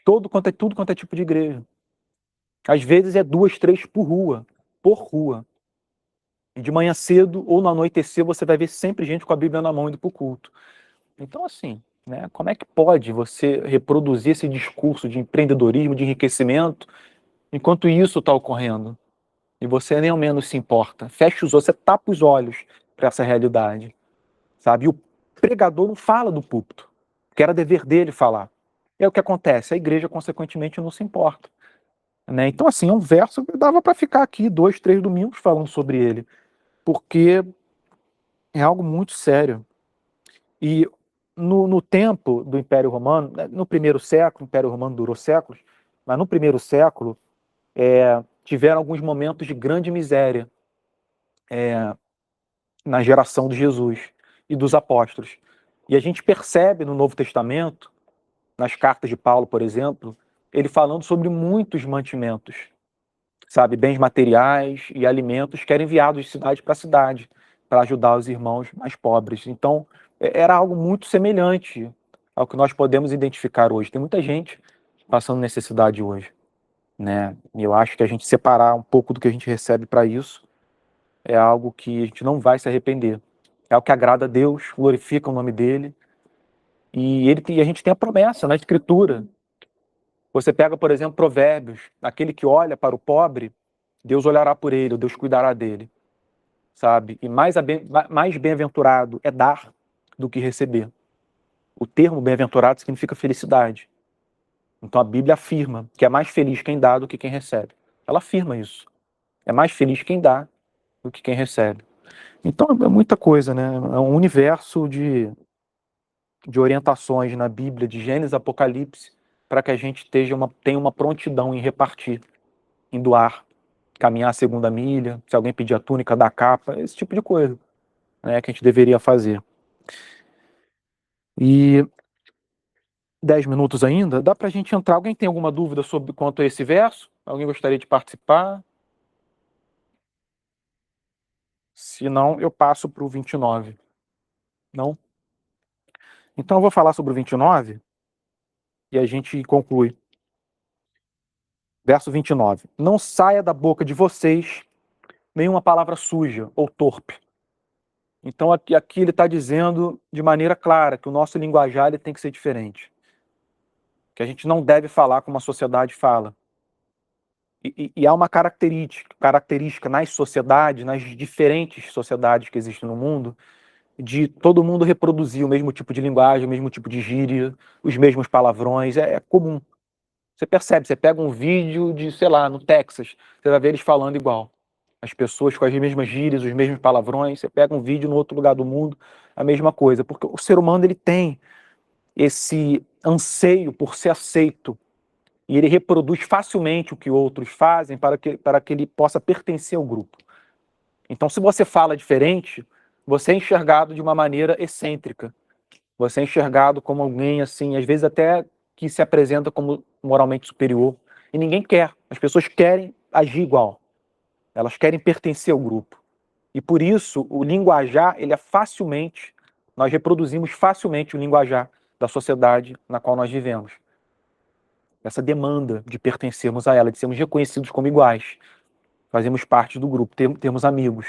tudo quanto é tipo de igreja. Às vezes é 2, 3 por rua. E de manhã cedo ou no anoitecer você vai ver sempre gente com a Bíblia na mão indo para o culto. Então, assim, né, como é que pode você reproduzir esse discurso de empreendedorismo, de enriquecimento, enquanto isso está ocorrendo? E você nem ao menos se importa. Fecha os olhos, você tapa os olhos para essa realidade, sabe? E o pregador não fala do púlpito, porque era dever dele falar. E aí o que acontece? A igreja, consequentemente, não se importa. Né? Então, assim, é um verso que dava para ficar aqui 2, 3 domingos falando sobre ele, porque é algo muito sério. E no tempo do Império Romano, no primeiro século, o Império Romano durou séculos, mas no primeiro século tiveram alguns momentos de grande miséria na geração de Jesus e dos apóstolos. E a gente percebe no Novo Testamento, nas cartas de Paulo, por exemplo, ele falando sobre muitos mantimentos, sabe, bens materiais e alimentos que eram enviados de cidade para cidade para ajudar os irmãos mais pobres. Então, era algo muito semelhante ao que nós podemos identificar hoje. Tem muita gente passando necessidade hoje, né? E eu acho que a gente separar um pouco do que a gente recebe para isso é algo que a gente não vai se arrepender. É algo que agrada a Deus, glorifica o nome dele. E a gente tem a promessa na Escritura. Você pega, por exemplo, Provérbios, aquele que olha para o pobre, Deus olhará por ele, Deus cuidará dele, sabe? E mais bem-aventurado é dar do que receber. O termo bem-aventurado significa felicidade. Então a Bíblia afirma que é mais feliz quem dá do que quem recebe. Ela afirma isso. É mais feliz quem dá do que quem recebe. Então é muita coisa, né? É um universo de orientações na Bíblia, de Gênesis, Apocalipse, para que a gente tenha uma prontidão em repartir, em doar, caminhar a segunda milha, se alguém pedir a túnica, dar a capa, esse tipo de coisa, né, que a gente deveria fazer. E 10 minutos ainda, dá para a gente entrar. Alguém tem alguma dúvida sobre quanto a esse verso? Alguém gostaria de participar? Se não, eu passo para o 29. Não? Então eu vou falar sobre o 29 e a gente conclui. Verso 29. Não saia da boca de vocês nenhuma palavra suja ou torpe. Então aqui ele está dizendo de maneira clara que o nosso linguajar ele tem que ser diferente. Que a gente não deve falar como a sociedade fala. E há uma característica nas sociedades, nas diferentes sociedades que existem no mundo, de todo mundo reproduzir o mesmo tipo de linguagem, o mesmo tipo de gíria, os mesmos palavrões, é comum. Você percebe, você pega um vídeo de, sei lá, no Texas, você vai ver eles falando igual. As pessoas com as mesmas gírias, os mesmos palavrões, você pega um vídeo no outro lugar do mundo, a mesma coisa, porque o ser humano ele tem esse anseio por ser aceito, e ele reproduz facilmente o que outros fazem para que ele possa pertencer ao grupo. Então, se você fala diferente, você é enxergado de uma maneira excêntrica. Você é enxergado como alguém, assim, às vezes até que se apresenta como moralmente superior. E ninguém quer. As pessoas querem agir igual. Elas querem pertencer ao grupo. E por isso, o linguajar, nós reproduzimos facilmente o linguajar da sociedade na qual nós vivemos. Essa demanda de pertencermos a ela, de sermos reconhecidos como iguais. Fazemos parte do grupo, termos amigos.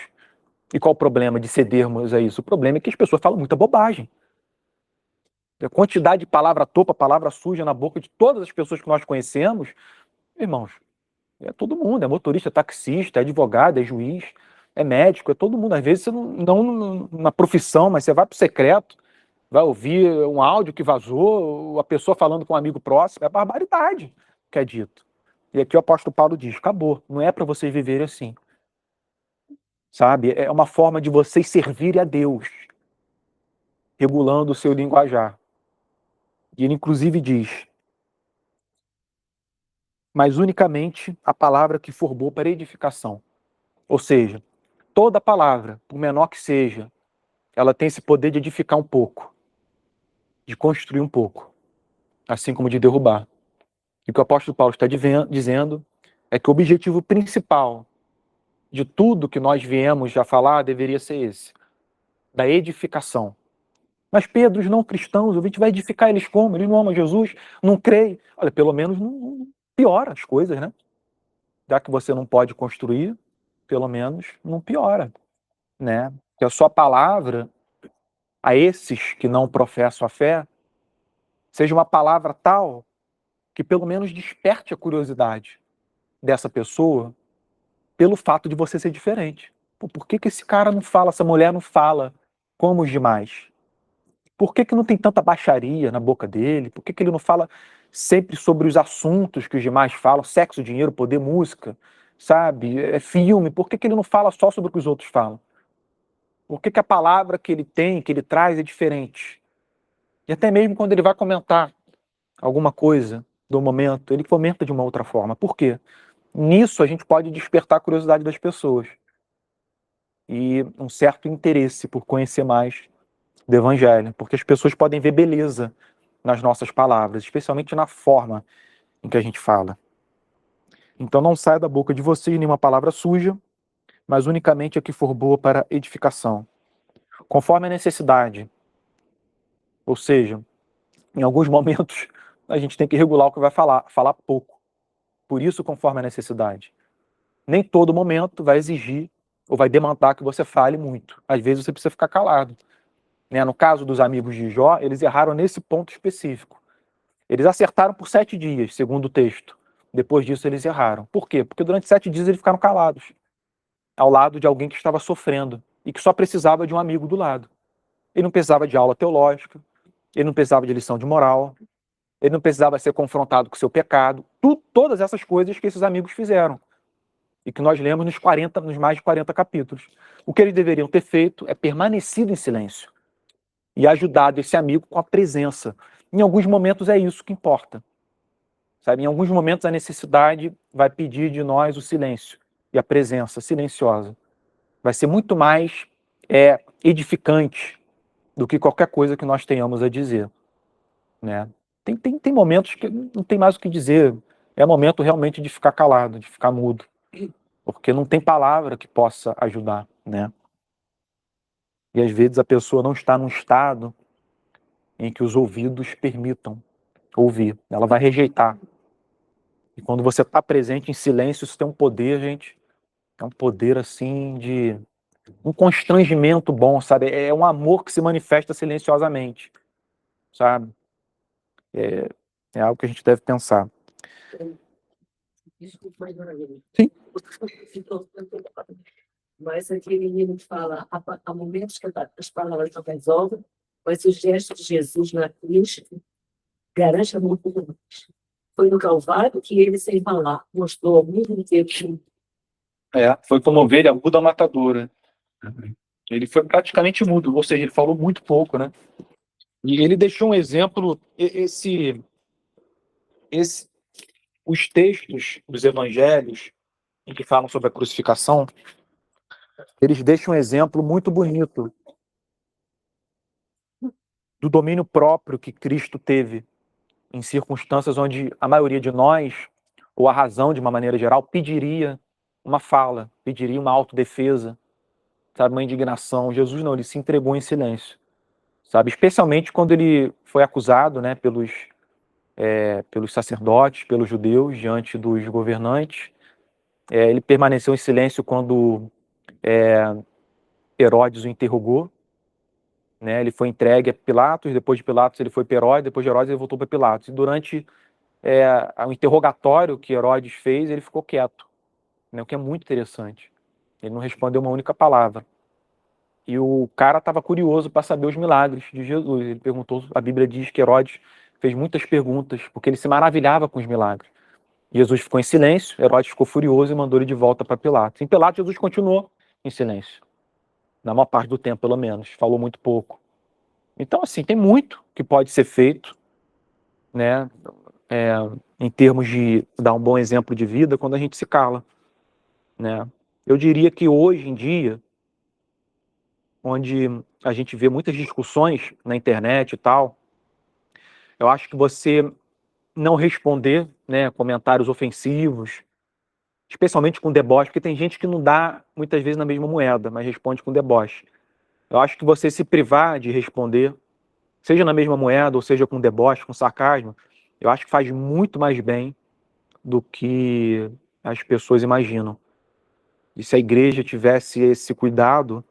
E qual o problema de cedermos a isso? O problema é que as pessoas falam muita bobagem. A quantidade de palavra topa, palavra suja na boca de todas as pessoas que nós conhecemos, irmãos, é todo mundo, é motorista, é taxista, é advogado, é juiz, é médico, é todo mundo. Às vezes você não na profissão, mas você vai para o secreto, vai ouvir um áudio que vazou, a pessoa falando com um amigo próximo, é barbaridade que é dito. E aqui o apóstolo Paulo diz, acabou, não é para vocês viverem assim. Sabe? É uma forma de vocês servirem a Deus, regulando o seu linguajar. E ele inclusive diz, mas unicamente a palavra que for boa para edificação. Ou seja, toda palavra, por menor que seja, ela tem esse poder de edificar um pouco, de construir um pouco, assim como de derrubar. E o que o apóstolo Paulo está dizendo é que o objetivo principal de tudo que nós viemos já falar deveria ser esse, da edificação. Mas Pedro, os não cristãos, a gente vai edificar eles como? Eles não amam Jesus, não creem. Olha, pelo menos não piora as coisas, né? Já que você não pode construir, pelo menos não piora, né? Que a sua palavra a esses que não professam a fé seja uma palavra tal que pelo menos desperte a curiosidade dessa pessoa pelo fato de você ser diferente. Pô, por que esse cara não fala, essa mulher não fala como os demais? Por que não tem tanta baixaria na boca dele? Por que ele não fala sempre sobre os assuntos que os demais falam? Sexo, dinheiro, poder, música, sabe? Filme. Por que ele não fala só sobre o que os outros falam? Por que a palavra que ele tem, que ele traz é diferente? E até mesmo quando ele vai comentar alguma coisa do momento, ele comenta de uma outra forma. Por quê? Nisso a gente pode despertar a curiosidade das pessoas e um certo interesse por conhecer mais do Evangelho, porque as pessoas podem ver beleza nas nossas palavras, especialmente na forma em que a gente fala. Então não saia da boca de vocês nenhuma palavra suja, mas unicamente a que for boa para edificação, conforme a necessidade. Ou seja, em alguns momentos a gente tem que regular o que vai falar pouco. Por isso, conforme a necessidade. Nem todo momento vai exigir ou vai demandar que você fale muito. Às vezes você precisa ficar calado. Né? No caso dos amigos de Jó, eles erraram nesse ponto específico. Eles acertaram por 7 dias, segundo o texto. Depois disso eles erraram. Por quê? Porque durante 7 dias eles ficaram calados, ao lado de alguém que estava sofrendo e que só precisava de um amigo do lado. Ele não precisava de aula teológica, ele não precisava de lição de moral, ele não precisava ser confrontado com o seu pecado. Todas essas coisas que esses amigos fizeram e que nós lemos nos mais de 40 capítulos. O que eles deveriam ter feito é permanecido em silêncio e ajudado esse amigo com a presença. Em alguns momentos é isso que importa. Sabe? Em alguns momentos a necessidade vai pedir de nós o silêncio e a presença silenciosa. Vai ser muito mais edificante do que qualquer coisa que nós tenhamos a dizer. Né? Tem momentos que não tem mais o que dizer. É momento realmente de ficar calado, de ficar mudo. Porque não tem palavra que possa ajudar. Né? E às vezes a pessoa não está num estado em que os ouvidos permitam ouvir. Ela vai rejeitar. E quando você está presente em silêncio, isso tem um poder, gente. É um poder, assim, de um constrangimento bom, sabe? É um amor que se manifesta silenciosamente, sabe? É algo que a gente deve pensar. Desculpa, Sim. Mas aquele menino fala, há momentos que as palavras não resolvem, mas o gesto de Jesus na cruz garante a mão por nós. Foi no Calvário que ele, sem falar, mostrou ao mundo inteiro que Foi como ovelha muda matadora. Ele foi praticamente mudo, ou seja, ele falou muito pouco, né? E ele deixou um exemplo, os textos dos evangelhos em que falam sobre a crucificação, eles deixam um exemplo muito bonito do domínio próprio que Cristo teve em circunstâncias onde a maioria de nós, ou a razão de uma maneira geral, pediria uma fala, pediria uma autodefesa, sabe, uma indignação. Jesus não, ele se entregou em silêncio, sabe, especialmente quando ele foi acusado, né, pelos sacerdotes, pelos judeus, diante dos governantes. Ele permaneceu em silêncio quando Herodes o interrogou, né? Ele foi entregue a Pilatos, depois de Pilatos ele foi para Herodes, depois de Herodes ele voltou para Pilatos. E durante o interrogatório que Herodes fez, ele ficou quieto, né? O que é muito interessante. Ele não respondeu uma única palavra. E o cara estava curioso para saber os milagres de Jesus. Ele perguntou, a Bíblia diz que Herodes fez muitas perguntas, porque ele se maravilhava com os milagres. Jesus ficou em silêncio, Herodes ficou furioso e mandou ele de volta para Pilatos. Em Pilatos, Jesus continuou em silêncio. Na maior parte do tempo, pelo menos. Falou muito pouco. Então, assim, tem muito que pode ser feito, né, em termos de dar um bom exemplo de vida quando a gente se cala, né. Eu diria que hoje em dia, onde a gente vê muitas discussões na internet e tal, eu acho que você não responder, né, comentários ofensivos, especialmente com deboche, porque tem gente que não dá muitas vezes na mesma moeda, mas responde com deboche. Eu acho que você se privar de responder seja na mesma moeda, ou seja com deboche, com sarcasmo, eu acho que faz muito mais bem do que as pessoas imaginam. E se a igreja tivesse esse cuidado,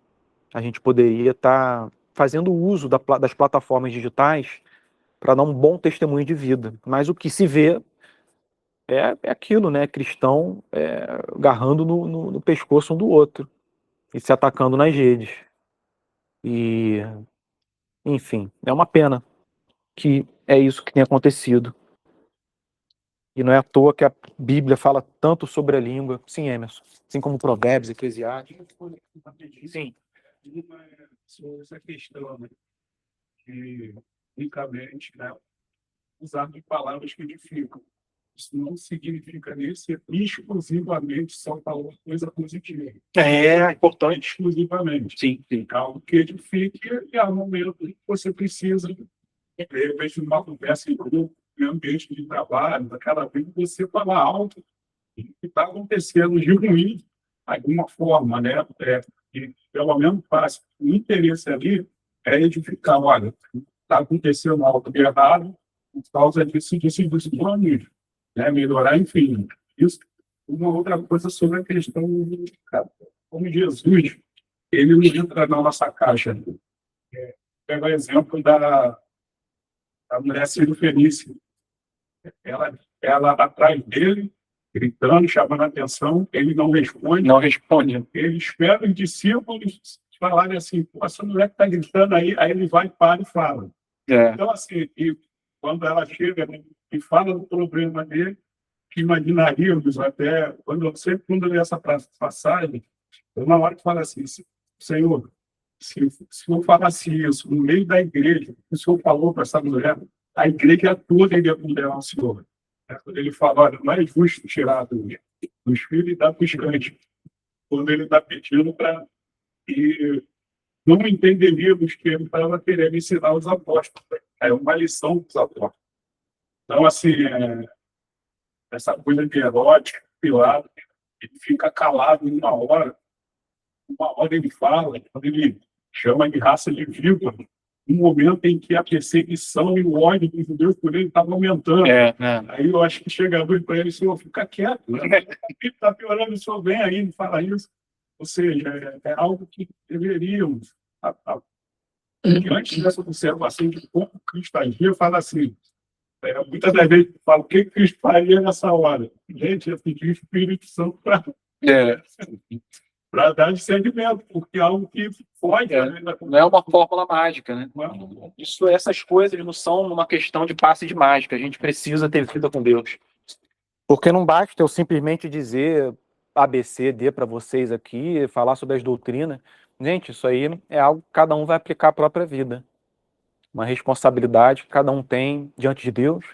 a gente poderia estar fazendo uso das plataformas digitais para dar um bom testemunho de vida. Mas o que se vê é aquilo, né? Cristão agarrando no pescoço um do outro e se atacando nas redes. E, enfim, é uma pena que é isso que tem acontecido. E não é à toa que a Bíblia fala tanto sobre a língua. Sim, Emerson. Assim como Provérbios, Eclesiastes. Sim. Sobre essa questão, né, que unicamente, né, usar de palavras que edificam. Isso não significa nem ser exclusivamente só falar coisa positiva. É importante. Exclusivamente. Sim, sim. Algo que edifique e há momentos que você precisa, de repente, numa conversa em grupo, em ambiente de trabalho, daquela vez você falar alto o que está acontecendo de ruim, de alguma forma, né? E pelo menos faz o interesse ali é edificar, olha, está acontecendo algo de errado por causa disso, né? Melhorar, enfim. Isso. Uma outra coisa sobre a questão, cara, como Jesus, ele não entra na nossa caixa. Pega o exemplo da mulher Sírio-Fenícia. Ela atrás dele, gritando, chamando a atenção, ele não responde. Não responde. Ele espera os discípulos falarem assim, pô, essa mulher que está gritando aí ele vai, para e fala. Então, assim, e quando ela chega, né, e fala do problema dele, que imaginaríamos até, sempre quando eu li essa passagem, eu na hora que fala assim, Senhor, se eu falasse isso no meio da igreja, o Senhor falou para essa mulher, a igreja toda iria condenar o Senhor. Quando ele fala, olha, não é justo tirar dos filhos e dar para os cães, quando ele está pedindo para que não entenderíamos que ele estava querendo ensinar os apóstolos. É uma lição dos apóstolos. Então, assim, essa coisa de erótica, Pilato, ele fica calado uma hora ele fala, quando ele chama de raça de víbora, um momento em que a perseguição e o ódio dos judeus por ele estava aumentando. Aí eu acho que chega a luz para ele, o senhor fica quieto, né? Está piorando, o senhor vem aí e fala isso. Ou seja, é algo que deveríamos, antes dessa observação de como Cristo agia, fala assim, muitas das vezes fala, o que Cristo faria nessa hora? Gente, eu pedi o Espírito Santo para dar discernimento, porque é algo que pode... Não é uma fórmula mágica, né? Essas coisas não são uma questão de passe de mágica. A gente precisa ter vida com Deus. Porque não basta eu simplesmente dizer ABCD para vocês aqui, falar sobre as doutrinas. Gente, isso aí é algo que cada um vai aplicar à própria vida. Uma responsabilidade que cada um tem diante de Deus,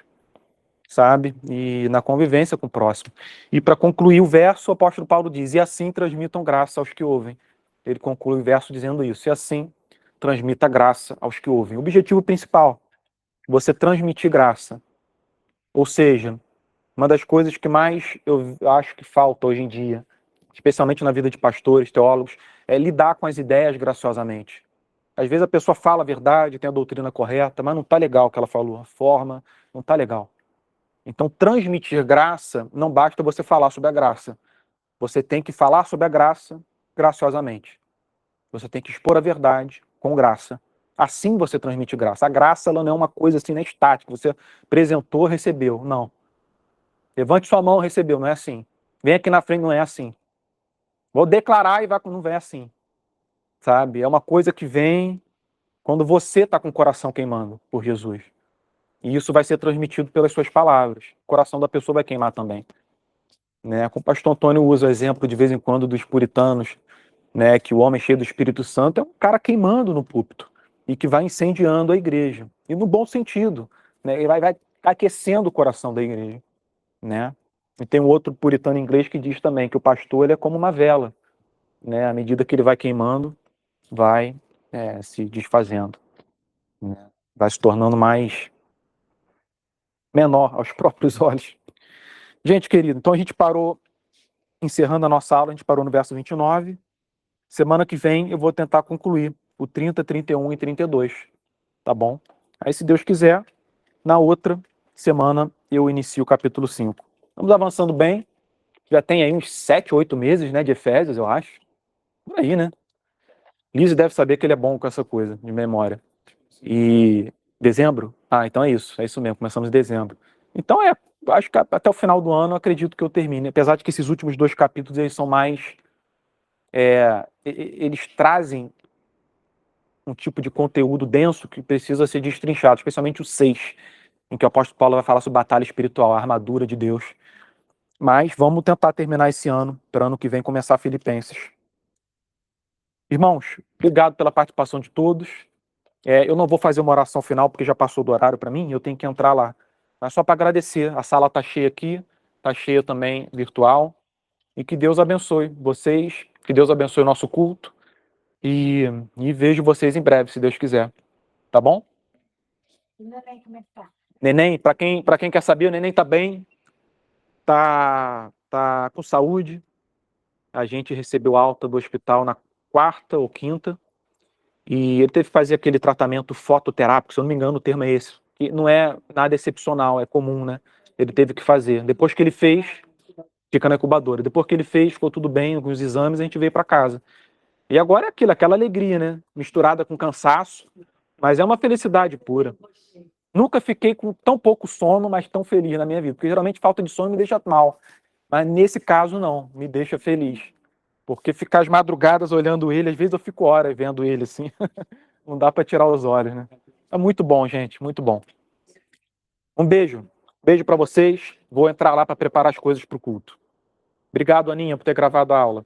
sabe? E na convivência com o próximo. E para concluir o verso, o apóstolo Paulo diz, e assim transmitam graça aos que ouvem. Ele conclui o verso dizendo isso, e assim transmita graça aos que ouvem. O objetivo principal, você transmitir graça. Ou seja, uma das coisas que mais eu acho que falta hoje em dia, especialmente na vida de pastores, teólogos, é lidar com as ideias graciosamente. Às vezes a pessoa fala a verdade, tem a doutrina correta, mas não está legal o que ela falou, a forma não está legal. Então, transmitir graça, não basta você falar sobre a graça. Você tem que falar sobre a graça graciosamente. Você tem que expor a verdade com graça. Assim você transmite graça. A graça ela não é uma coisa assim, né, estática. Você apresentou, recebeu. Não. Levante sua mão, recebeu. Não é assim. Vem aqui na frente, não é assim. Vou declarar e vai, não vem assim. Sabe? É uma coisa que vem quando você está com o coração queimando por Jesus. E isso vai ser transmitido pelas suas palavras. O coração da pessoa vai queimar também. Né? Como o pastor Antônio usa o exemplo de vez em quando dos puritanos, né, que o homem cheio do Espírito Santo é um cara queimando no púlpito e que vai incendiando a igreja. E no bom sentido. Né? Ele vai aquecendo o coração da igreja. Né? E tem um outro puritano inglês que diz também que o pastor ele é como uma vela. Né? À medida que ele vai queimando, vai se desfazendo. Né? Vai se tornando mais menor aos próprios olhos. Gente querido, então a gente parou, encerrando a nossa aula, a gente parou no verso 29. Semana que vem eu vou tentar concluir o 30, 31 e 32, tá bom? Aí, se Deus quiser, na outra semana eu inicio o capítulo 5. Vamos avançando bem. Já tem aí uns 7, 8 meses, né, de Efésios, eu acho. Por aí, né? Lise deve saber que ele é bom com essa coisa de memória. E dezembro? Ah, então é isso mesmo, começamos em dezembro. Então acho que até o final do ano eu acredito que eu termine, apesar de que esses últimos 2 capítulos eles são mais, eles trazem um tipo de conteúdo denso que precisa ser destrinchado, especialmente o 6, em que o apóstolo Paulo vai falar sobre batalha espiritual, a armadura de Deus. Mas vamos tentar terminar esse ano, para ano que vem começar Filipenses. Irmãos, obrigado pela participação de todos. Eu não vou fazer uma oração final, porque já passou do horário para mim, eu tenho que entrar lá. Mas só para agradecer, a sala está cheia aqui, está cheia também virtual, e que Deus abençoe vocês, que Deus abençoe o nosso culto, e vejo vocês em breve, se Deus quiser. Tá bom? Neném, para quem quer saber, o neném tá bem, tá com saúde. A gente recebeu alta do hospital na quarta ou quinta, e ele teve que fazer aquele tratamento fototerápico, se eu não me engano o termo é esse, que não é nada excepcional, é comum, né? Ele teve que fazer. Depois que ele fez, fica na incubadora. Depois que ele fez, ficou tudo bem com os exames, a gente veio para casa. E agora é aquela alegria, né? Misturada com cansaço, mas é uma felicidade pura. Nunca fiquei com tão pouco sono, mas tão feliz na minha vida, porque geralmente falta de sono me deixa mal. Mas nesse caso não, me deixa feliz. Porque ficar as madrugadas olhando ele, às vezes eu fico horas vendo ele assim. Não dá para tirar os olhos, né? É muito bom, gente, muito bom. Um beijo. Beijo para vocês. Vou entrar lá para preparar as coisas para o culto. Obrigado, Aninha, por ter gravado a aula.